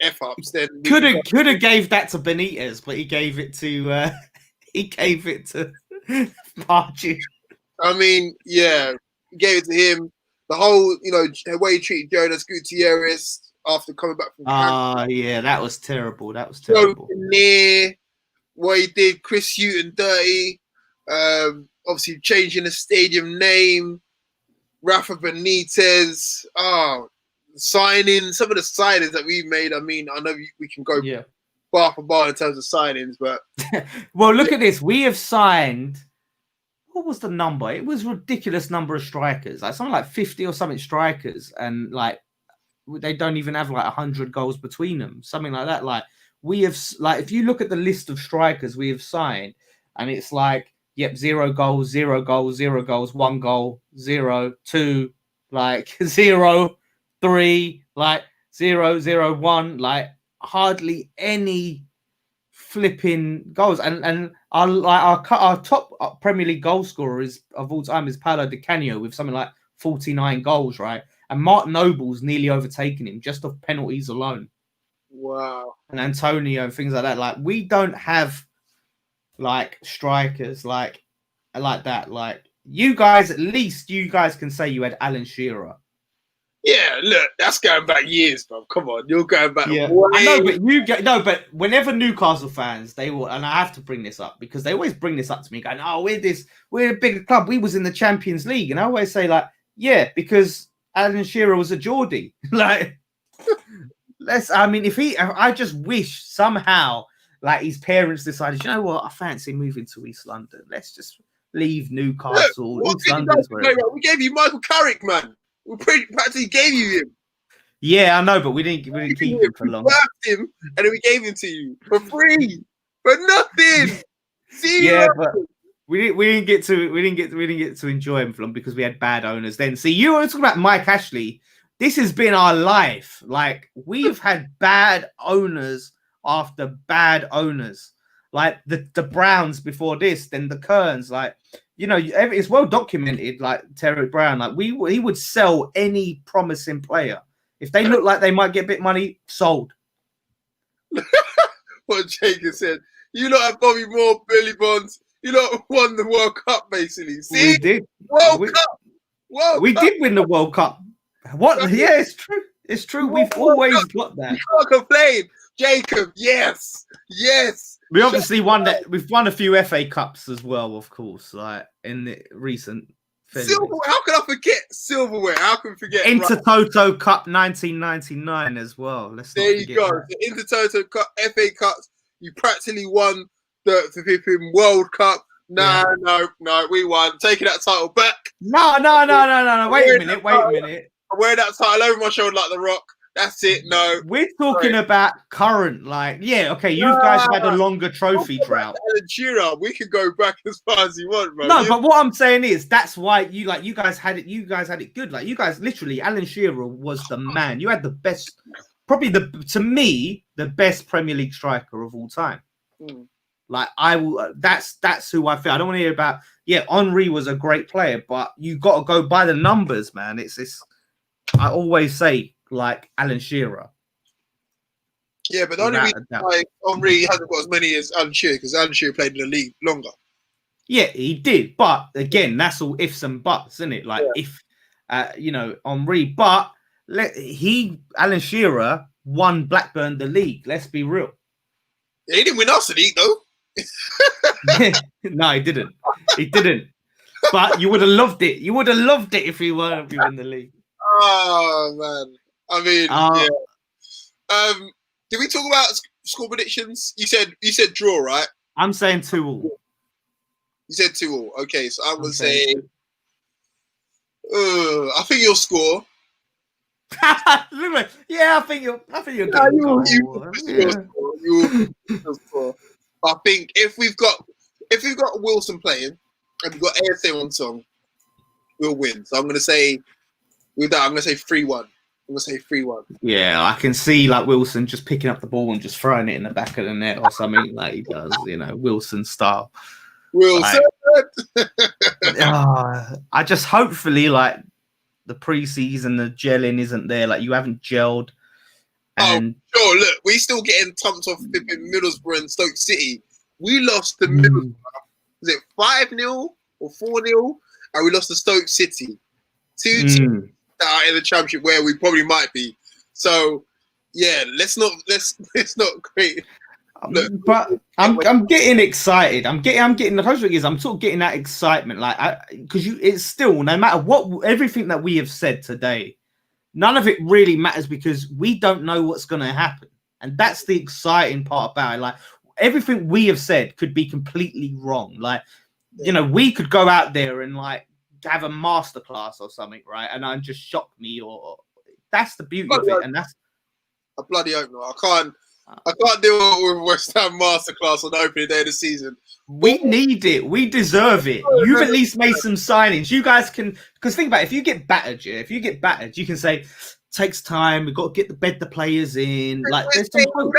F-ups, then could have gave that to Benitez, but he gave it to Pardew. I mean, yeah, he gave it to him. The whole, the way he treated Jonas Gutierrez after coming back from Canada. Yeah, that was terrible. So near what he did, Chris Hughton dirty. Obviously changing the stadium name. Rafa Benitez. Signing some of the signings that we made. I mean, I know we can go bar for bar in terms of signings, but well, look at this. We have signed. What was the number? It was a ridiculous number of strikers, like something like 50 or something strikers, and like they don't even have like 100 goals between them, something like that. Like we have, like if you look at the list of strikers we have signed, and it's like, yep, 0 goals, 0 goals, 0 goals, 1 goal, 0, 2, like 0, 3, like 0, 0, 1, like hardly any flipping goals. And our top Premier League goal scorer of all time is Paolo Di Canio with something like 49 goals, right? And Mark Noble's nearly overtaken him just off penalties alone. Wow. And Antonio and things like that. Like we don't have like strikers like that. Like you guys, at least you guys can say you had Alan Shearer. Yeah, look, that's going back years, bro. Come on, you're going back. Yeah, way. I know, but whenever Newcastle fans, they will, and I have to bring this up because they always bring this up to me, going, "Oh, we're a bigger club. We was in the Champions League," and I always say, like, "Yeah, because Alan Shearer was a Geordie." Like, I just wish somehow, like, his parents decided, you know what, I fancy moving to East London. Let's just leave Newcastle. Look, East London's where we gave you Michael Carrick, man. We practically gave you him. Yeah, I know, but we didn't keep him for long. We worked him, and then we gave him to you for free, for nothing. See, yeah, but we didn't get to enjoy him for long because we had bad owners then. See, you were talking about Mike Ashley. This has been our life. Like we've had bad owners after bad owners. Like the Browns before this, then the Kearns. Like, you know, it's well documented. Like Terry Brown, like he would sell any promising player if they look like they might get a bit of money. Sold. What Jacob said. You lot have Bobby Moore, Billy Bonds. You lot won the World Cup, basically. See, we did. World Cup. We did win the World Cup. What? Yeah, it's true. It's true. We've always got that. You can't complain, Jacob. Yes. We obviously won that. We've won a few FA Cups as well, of course, like in the recent. Silverware. How can I forget silverware? How can I forget Intertoto Cup 1999 as well? There you go. The Intertoto Cup, FA Cups. You practically won the flipping World Cup. No, we won. Taking that title back. No. Wait a minute. I wear that title over my shoulder like The Rock. That's it. No, we're talking about current. Like, yeah, okay. You guys had a longer trophy drought. Alan Shearer, we can go back as far as you want, bro. No, but what I'm saying is that's why you guys had it. You guys had it good. Like, you guys literally, Alan Shearer was the man. You had the best, probably to me, the best Premier League striker of all time. Like, I will. That's who I feel. I don't want to hear about. Yeah, Henry was a great player, but you got to go by the numbers, man. It's this. I always say. Like Alan Shearer. Yeah, but the only reason why Henry hasn't got as many as Alan Shearer because Alan Shearer played in the league longer. Yeah, he did. But again, that's all ifs and buts, isn't it? Like if, Henry. But Alan Shearer won Blackburn the league. Let's be real. Yeah, he didn't win us the league, though. No, he didn't. He didn't. But you would have loved it. You would have loved it if he won the league. Oh, man. I mean, yeah. Did we talk about score predictions? You said draw, right? I'm saying 2-2. You said 2-2. Okay, so I'm gonna say. I think you'll score. Yeah, I think you'll. You'll score. I think if we've got Wilson playing and we've got ASA on song, we'll win. So I'm gonna say. With that, I'm gonna say 3-1. I'm gonna say 3-1. Yeah, I can see like Wilson just picking up the ball and just throwing it in the back of the net or something like he does, Wilson style. Wilson. Like, I just hopefully like the preseason, the gelling isn't there. Like you haven't gelled. And sure. Look, we still getting thumped off in Middlesbrough and Stoke City. We lost to Middlesbrough. Was it 5-0 or 4-0? And we lost to Stoke City. 2 teams. Out in the championship where we probably might be. So yeah, let's not create. But I'm getting excited. I'm getting the closer it is. I'm sort of getting that excitement, like because it's still no matter what everything that we have said today, none of it really matters because we don't know what's going to happen, and that's the exciting part about it. Like everything we have said could be completely wrong. Like we could go out there and like. Have a masterclass or something, right? And just shock me, or that's the beauty of it, and that's a bloody opener. I can't deal with West Ham masterclass on the opening day of the season. We need it. We deserve it. You've at least made some signings. You guys can, because think about it, if you get battered, you can say takes time. We've got to get the players in. Like there's some hope.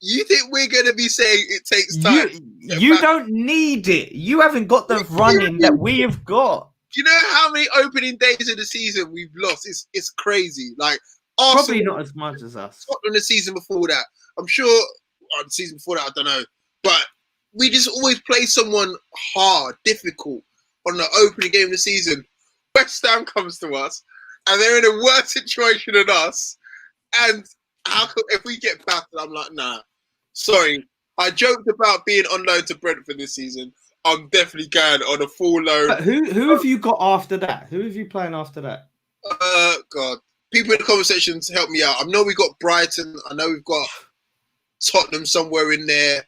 You think we're going to be saying it takes time? You don't need it. You haven't got the running that we have got. Do you know how many opening days of the season we've lost? It's crazy. Like Arsenal, probably not as much as us. Scotland the season before that. I'm sure the season before that, I don't know. But we just always play someone hard, difficult on the opening game of the season. West Ham comes to us and they're in a worse situation than us. And if we get battered, I'm like, nah. Sorry. I joked about being on loan to Brentford this season. I'm definitely going on a full load. But who have you got after that? Who have you playing after that? God. People in the conversation to help me out. I know we've got Brighton. I know we've got Tottenham somewhere in there.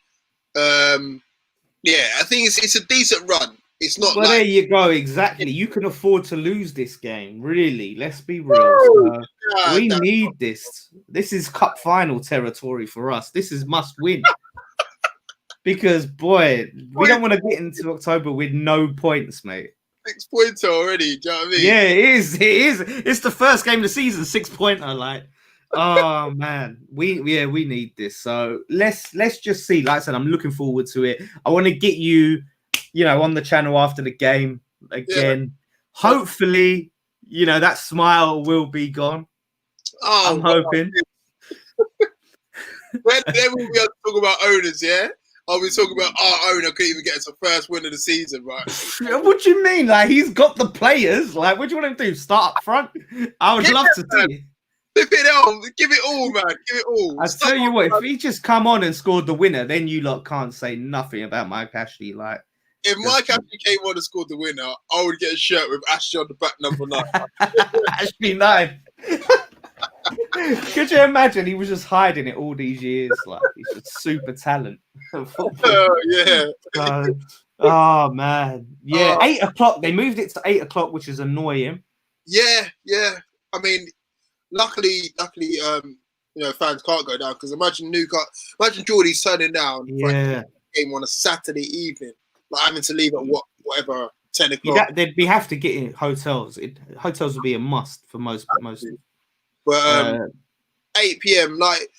Yeah, I think it's a decent run. It's not well, there you go. Exactly. You can afford to lose this game. Really. Let's be real. We need this. This is cup final territory for us. This is must win. Because, boy, we don't want to get into October with no points, mate. 6 pointer already, do you know what I mean? Yeah, it is. It's the first game of the season, 6 pointer. Like, oh, man. We need this. So let's just see. Like I said, I'm looking forward to it. I want to get you, on the channel after the game again. Yeah. Hopefully, that smile will be gone. Oh, I'm hoping. Then we'll be able to talk about owners, yeah? I'll be talking about our owner couldn't even get us the first win of the season, right? What do you mean? Like, he's got the players. Like, what do you want him to do? Start up front? I would love to see. Flip it on, give it all, man. Give it all. I tell you what, if he just come on and scored the winner, then you lot can't say nothing about Mike Ashley. Like, if Mike Ashley came on and scored the winner, I would get a shirt with Ashley on the back, number 9. Ashley 9. Could you imagine? He was just hiding it all these years. Like, he's just super talent. Yeah. Oh man, yeah. 8 o'clock. They moved it to 8 o'clock, which is annoying. Yeah. I mean, luckily, fans can't go down because imagine Geordie's turning down for a game on a Saturday evening, like having to leave at whatever 10 o'clock. They'd have to get in hotels. Hotels would be a must for most. But 8 p.m. like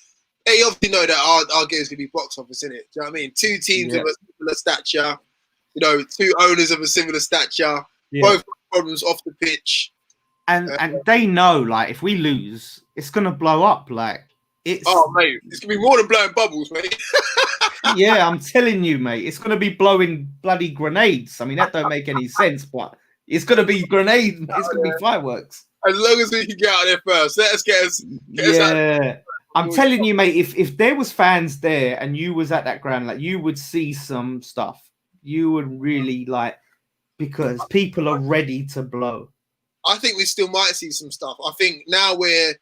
they obviously know that our game's gonna be box office, innit? Do you know what I mean? 2 teams of a similar stature, 2 owners of a similar stature, both problems off the pitch. And they know, like, if we lose, it's gonna blow up. Like, it's mate, it's gonna be more than blowing bubbles, mate. Yeah, I'm telling you, mate, it's gonna be blowing bloody grenades. I mean, that don't make any sense, but it's gonna be grenades. It's gonna be fireworks. As long as we can get out there first, let us get us out. I'm telling you, mate, if there was fans there and you was at that ground, like, you would see some stuff. You would really because people are ready to blow. I think we still might see some stuff. I think now we're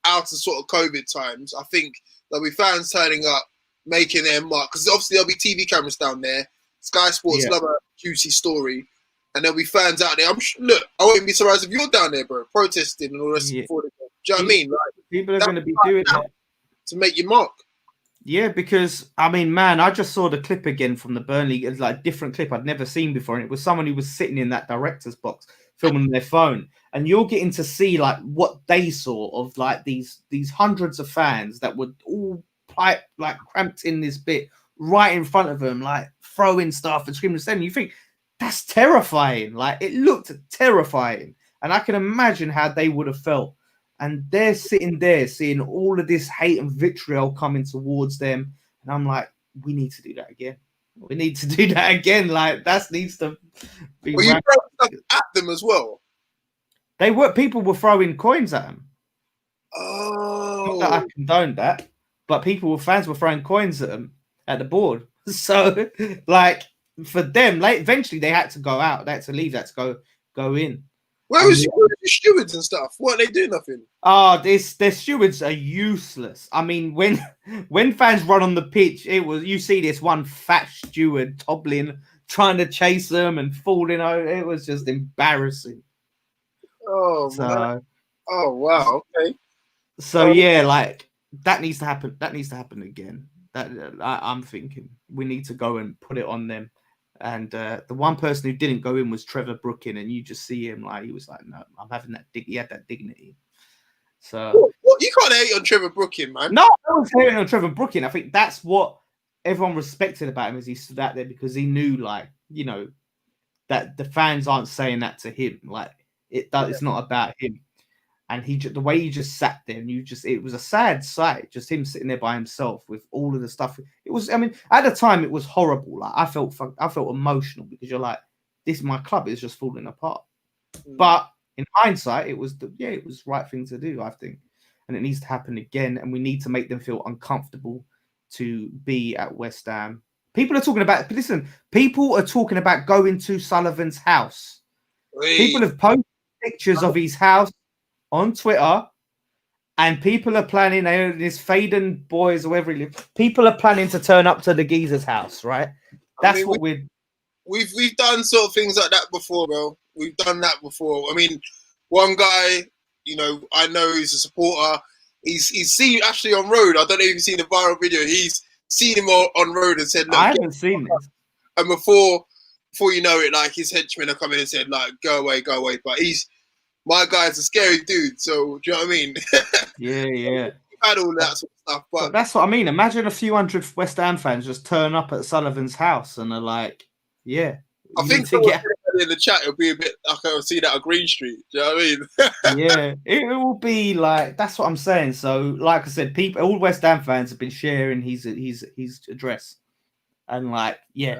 out of sort of COVID times. I think there'll be fans turning up, making their mark. Because obviously there'll be TV cameras down there. Sky Sports love a juicy story. And there'll be fans out there. Look, I wouldn't be surprised if you're down there, bro, protesting and all this before the game. Do you know what I mean? Like, people are going to be doing that to make your mark. Yeah, because I mean, man, I just saw the clip again from the Burnley. It's like a different clip I'd never seen before, and it was someone who was sitting in that director's box filming their phone, and you're getting to see like what they saw of like these hundreds of fans that were all like cramped in this bit right in front of them, like throwing stuff and screaming and saying. You think that's terrifying. Like, it looked terrifying, and I can imagine how they would have felt. And they're sitting there seeing all of this hate and vitriol coming towards them. And I'm like, we need to do that again. We need to do that again. Like, that needs to be. Well, you throw stuff at them as well. People were throwing coins at them. Oh. Not that I condoned that, but fans were throwing coins at them at the board. So, like, for them, like, eventually they had to go out. They had to leave. They had to go in. Where was the stewards and stuff? What, they do nothing? Their stewards are useless. I mean, when fans run on the pitch, you see this one fat steward toppling, trying to chase them and falling over. It was just embarrassing. Oh, man. Oh, wow. Okay. So yeah, like, that needs to happen. That needs to happen again. I'm thinking we need to go and put it on them. And the one person who didn't go in was Trevor Brooking, and you just see him like he was like, "No, I'm having that." He had that dignity. So what? You can't hate on Trevor Brooking, man. No, I was hating on Trevor Brooking. I think that's what everyone respected about him, is he stood out there because he knew, like, that the fans aren't saying that to him. Like, it's not about him. And the way he just sat there, and it was a sad sight, just him sitting there by himself with all of the stuff. It was, I mean, at the time it was horrible. Like, I felt emotional because you're like, my club is just falling apart. But in hindsight, it was the right thing to do, I think. And it needs to happen again. And we need to make them feel uncomfortable to be at West Ham. People are talking about going to Sullivan's house. People have posted pictures of his house on Twitter, and people are planning, this Faden boys or wherever he lives, people are planning to turn up to the geezer's house, right? That's what we've done sort of things like that before, bro. We've done that before. I mean, one guy, I know he's a supporter. He's seen Ashley on road. I don't know if you've seen the viral video. He's seen him on road and said, "Look, I haven't seen this." And before you know it, like, his henchmen are coming and said, like, go away. But my guy's a scary dude, so do you know what I mean? Yeah. We've had all that sort of stuff, but that's what I mean. Imagine a few hundred West Ham fans just turn up at Sullivan's house and are like, "Yeah." I think in the chat it'll be a bit like I see that on Green Street. Do you know what I mean? Yeah, it will be like, that's what I'm saying. So, like I said, all West Ham fans have been sharing his address, and like, yeah.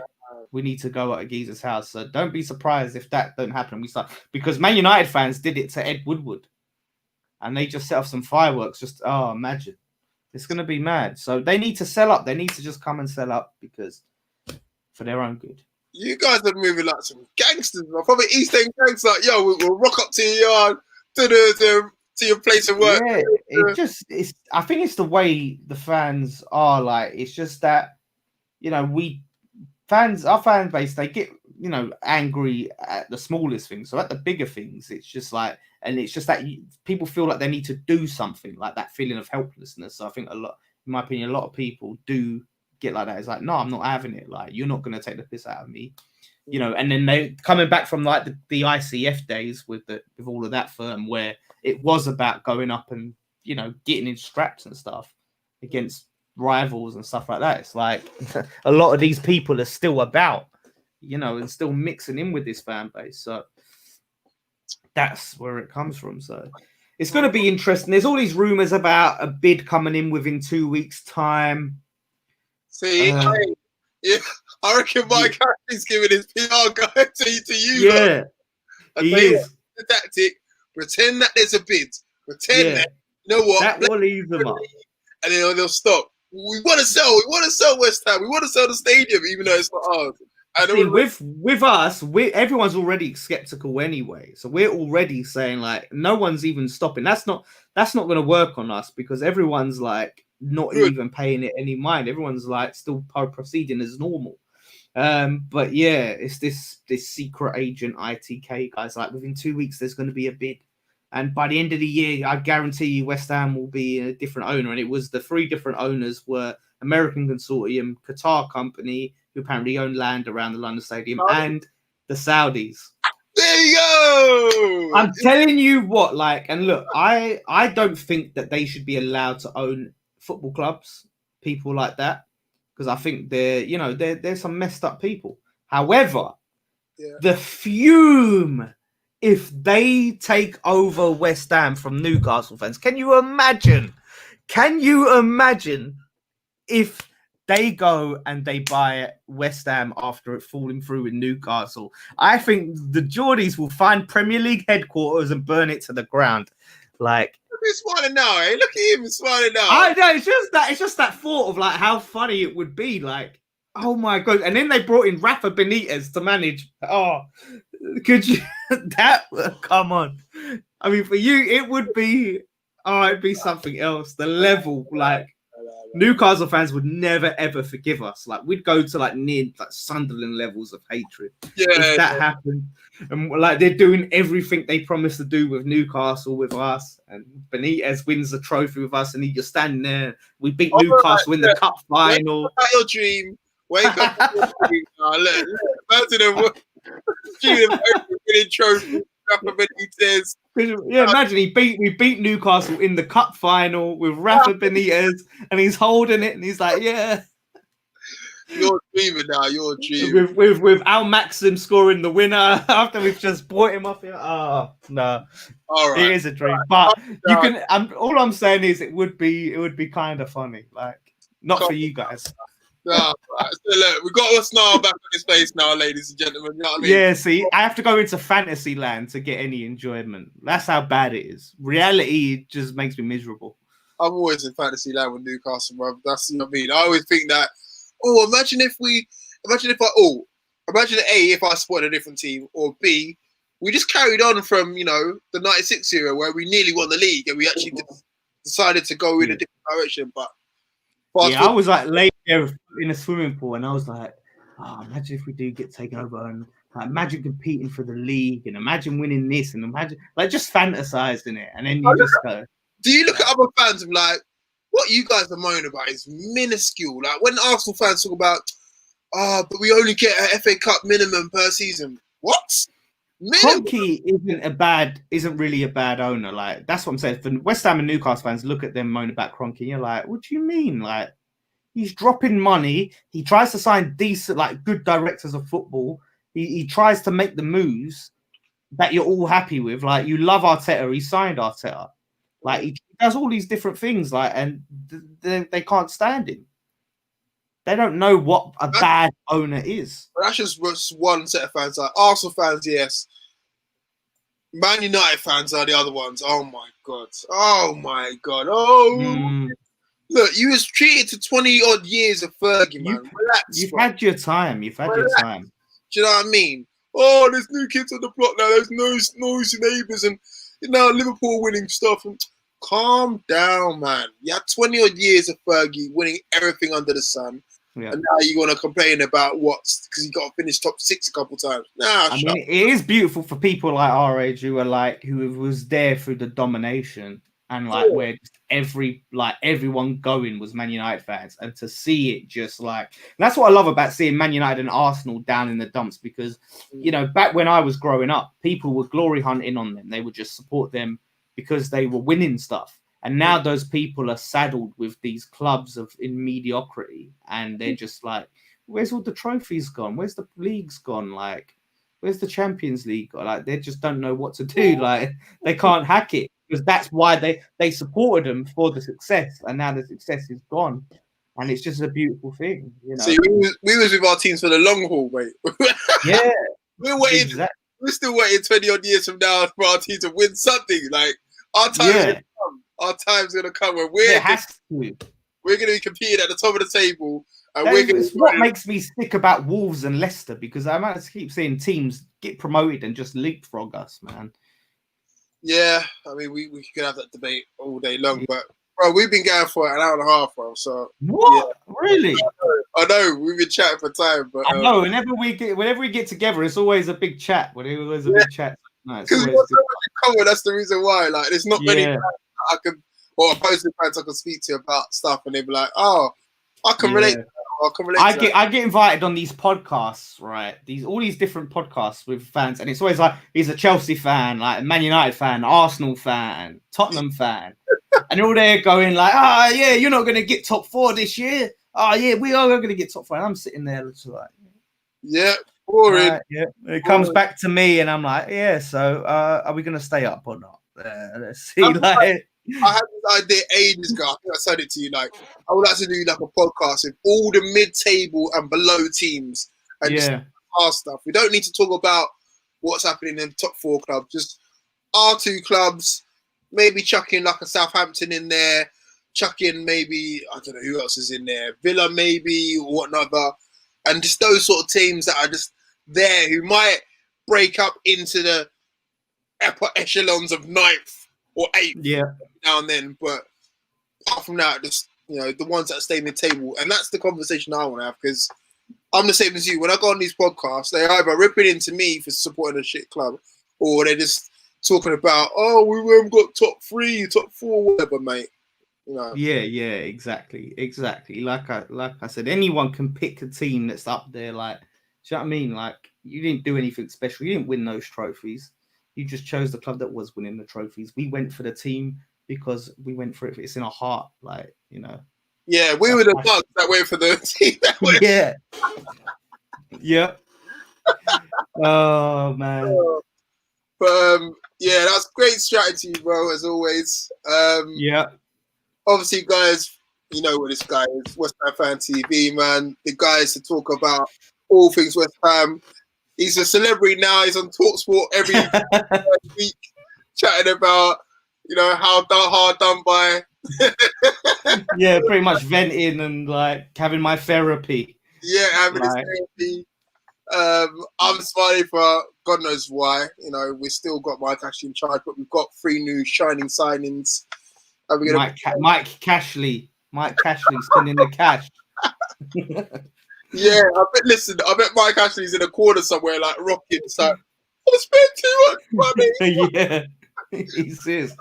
We need to go at a geezer's house. So don't be surprised if that don't happen. Because Man United fans did it to Ed Woodward. and they just set off some fireworks. Just imagine. It's going to be mad. So they need to sell up. They need to just come and sell up because for their own good. You guys are moving like some gangsters, bro. Probably East End gangsters. Like, yo, we'll rock up to your yard, to your place of work. Yeah, it's. I think it's the way the fans are. Like, it's just that, you know, our fan base, they get, you know, angry at the smallest things. So at the bigger things, it's just like, and it's just that people feel like they need to do something, like that feeling of helplessness. So I think in my opinion, a lot of people do get like that. It's like, no, I'm not having it. Like, you're not going to take the piss out of me, you know. And then they coming back from like the ICF days with all of that firm where it was about going up and, you know, getting in straps and stuff against rivals and stuff like that. It's like a lot of these people are still about, you know, and still mixing in with this fan base. So that's where it comes from. So it's going to be interesting. There's all these rumors about a bid coming in within 2 weeks' time. See, I reckon Mike Harry's giving his PR guy to you. Yeah, he is. The tactic: pretend that there's a bid. Pretend that, you know what? That will leave them up, and then they'll stop. We want to sell. We want to sell West Ham. We want to sell the stadium, even though it's not ours. See, with us, everyone's already skeptical anyway. So we're already saying like no one's even stopping. That's not going to work on us because everyone's like not even paying it any mind. Everyone's like still proceeding as normal. But yeah, it's this secret agent ITK guys. Like within 2 weeks, there's going to be a bid, and by the end of the year, I guarantee you, West Ham will be a different owner. And it was the 3 different owners were American Consortium, Qatar Company, who apparently own land around the London Stadium, and the Saudis. There you go. I'm telling you what, like, and look, I don't think that they should be allowed to own football clubs, people like that, because I think they're some messed up people. However, the fume if they take over West Ham from Newcastle fans. Can you imagine? Can you imagine if they go and they buy West Ham after it falling through with Newcastle? I think the Geordies will find Premier League headquarters and burn it to the ground. Like, look at him smiling now, eh? Look at him smiling now. I know, it's just that thought of like how funny it would be. Like, oh my god! And then they brought in Rafa Benitez to manage. Oh, could you? Come on. I mean, for you, it would be. Oh, it'd be something else. The level, like. Newcastle fans would never ever forgive us. Like we'd go to like near like Sunderland levels of hatred. If that happened, and like they're doing everything they promised to do with Newcastle with us, and Benitez wins the trophy with us, and you're standing there. We beat Newcastle in the cup final. Wake up your dream. Wake up your dream. Look, imagine them winning trophy. Rafa Benitez. Yeah, imagine we beat Newcastle in the cup final with Rafa Benitez, and he's holding it, and he's like, "Yeah." You're dreaming now. You're dreaming with Al Maxim scoring the winner after we've just brought him up here. Oh no, all right, it is a dream. But you can. All I'm saying is it would be kind of funny, like not for you guys. Right. So look, we've got us now back on his face now, ladies and gentlemen. You know what I mean? Yeah, see, I have to go into fantasy land to get any enjoyment. That's how bad it is. Reality just makes me miserable. I'm always in fantasy land with Newcastle, bro. That's what I mean. I always think that, imagine if I supported a different team, or B, we just carried on from, the 96 era where we nearly won the league and we actually decided to go in a different direction. But I was like laying there in a swimming pool and I was like, imagine if we do get taken over, and like, imagine competing for the league, and imagine winning this, and imagine like just fantasizing it, and then you just go. Do you look at other fans and like, what you guys are moaning about is minuscule? Like when Arsenal fans talk about, but we only get an FA Cup minimum per season. What? Kroenke isn't really a bad owner. Like that's what I'm saying. For West Ham and Newcastle fans, look at them moaning about Kroenke, and you're like, what do you mean? Like he's dropping money. He tries to sign decent, like good directors of football. He tries to make the moves that you're all happy with. Like you love Arteta. He signed Arteta. Like he does all these different things. Like and they can't stand him. They don't know what a bad owner is. That's just one set of fans. Like Arsenal fans, yes. Man United fans are the other ones. Oh my god. Oh my god. Oh, look, you was treated to 20 odd years of Fergie, man. Relax, You've bro. had your time. You've had your time. Do you know what I mean? Oh, there's new kids on the block now. There's noisy neighbours and Liverpool winning stuff. And calm down, man. You had 20 odd years of Fergie winning everything under the sun. Yeah. And now you're going to complain about what's because he got to finish top 6 a couple times. Nah, I mean, it is beautiful for people like our age who was there through the domination and where everyone going was Man United fans, and to see it just that's what I love about seeing Man United and Arsenal down in the dumps, because back when I was growing up, people were glory hunting on them. They would just support them because they were winning stuff. And now those people are saddled with these clubs in mediocrity, and they're just like, where's all the trophies gone? Where's the leagues gone? Where's the Champions League? They just don't know what to do. They can't hack it, because that's why they supported them for the success, and now the success is gone, and it's just a beautiful thing. See, we was with our teams for the long haul, mate. Yeah, we're waiting. Exactly. We're still waiting 20 odd years from now for our team to win something. Our time is gonna come. Our time's gonna come where we're gonna be competing at the top of the table. And it's what makes me sick about Wolves and Leicester, because I might keep seeing teams get promoted and just leapfrog us, man. Yeah, I mean, we could have that debate all day long, but bro, we've been going for an hour and a half, bro. So what? Yeah. Really? I know we've been chatting for time, but I know whenever we get together, it's always a big chat. Because we've got so much in common. That's the reason why. There's not many fans I can, or opposing fans I can speak to about stuff, and they'd be like, "Oh, I can relate." I get invited on these podcasts, right? All these different podcasts with fans, and it's always like, he's a Chelsea fan, like a Man United fan, Arsenal fan, Tottenham fan, and all there going yeah, you're not going to get top 4 this year. Oh yeah, we are going to get top 4. And I'm sitting there yeah, boring. Right, yeah, it comes back to me, and I'm like, yeah. So, are we going to stay up or not? Let's see. I had this idea ages ago. I think I said it to you. I would like to do a podcast with all the mid-table and below teams, and just our stuff. We don't need to talk about what's happening in the top 4 clubs. Just our 2 clubs. Maybe chuck in a Southampton in there. Chuck in maybe, I don't know who else is in there. Villa maybe, or whatnot. And just those sort of teams that are just there who might break up into the upper echelons of 9th or 8th now and then. But apart from that, just the ones that stay in the table. And that's the conversation I want to have, because I'm the same as you. When I go on these podcasts, they either ripping into me for supporting a shit club, or they're just talking about, oh, we haven't got top 3, top 4, whatever, mate. Yeah, exactly. Like I said, anyone can pick a team that's up there. Do you know what I mean? You didn't do anything special. You didn't win those trophies. You just chose the club that was winning the trophies. We went for the team because we went for it. It's in our heart, Yeah, we were the bugs that went for the team. Yeah. Oh man. But yeah, that's great strategy, bro. As always. Obviously, guys, you know what this guy is. West Ham Fan TV, man. The guy is to talk about all things West Ham. He's a celebrity now. He's on TalkSport every week, chatting about, how hard done by. Yeah, pretty much venting and having my therapy. Yeah, having his therapy. I'm smiling for God knows why. We still got Mike Ashley in charge, but we've got 3 new shining signings. Mike Cashley spending the cash. Yeah, I bet Mike Ashley's in a corner somewhere rocking. So I spent too much money. Yeah, he says.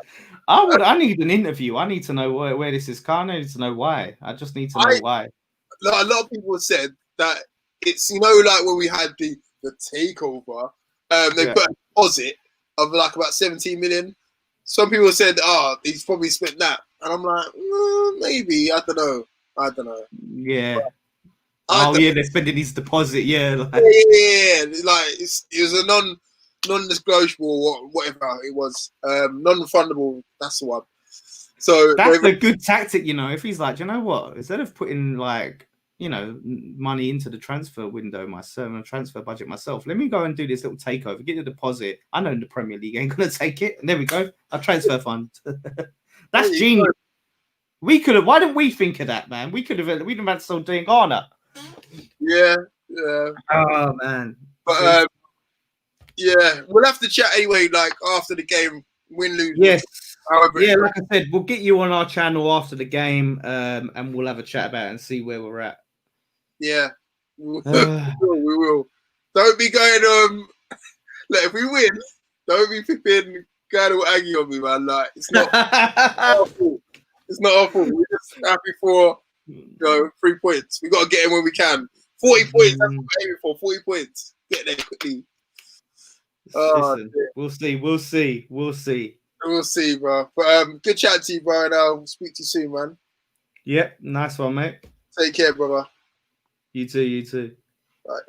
I need an interview. I need to know where this is. I need to know why. I just need to know why. A lot of people have said that it's when we had the takeover, they put a deposit of about 17 million. Some people said, he's probably spent that. And I'm like, maybe. I don't know. Yeah. They're spending his deposit. Yeah. It was a non-disclosable or whatever it was. Non-refundable. That's the one. So that's a good tactic, if he's like, you know what? Instead of putting money into the transfer window myself, and transfer budget myself. Let me go and do this little takeover, get the deposit. I know the Premier League ain't gonna take it. And there we go. A transfer fund. That's genius. We could have. Why didn't we think of that, man? We'd have had someone doing Ghana. Yeah. Oh man. But yeah, we'll have to chat anyway. Like after the game, win, lose. Yes. However, Yeah, like I said, we'll get you on our channel after the game, and we'll have a chat about it and see where we're at. Yeah, we will. Don't be going. Like if we win, don't be flipping going all aggy on me, man. Like it's not our fault. It's not our fault. We're just happy for 3 points. We got to get in when we can. 40 points. That's what we're aiming for. 40 points. Get there quickly. Listen, we'll see, bro. But good chat to you, bro. And I'll speak to you soon, man. Yep, nice one, mate. Take care, brother. You too. Bye.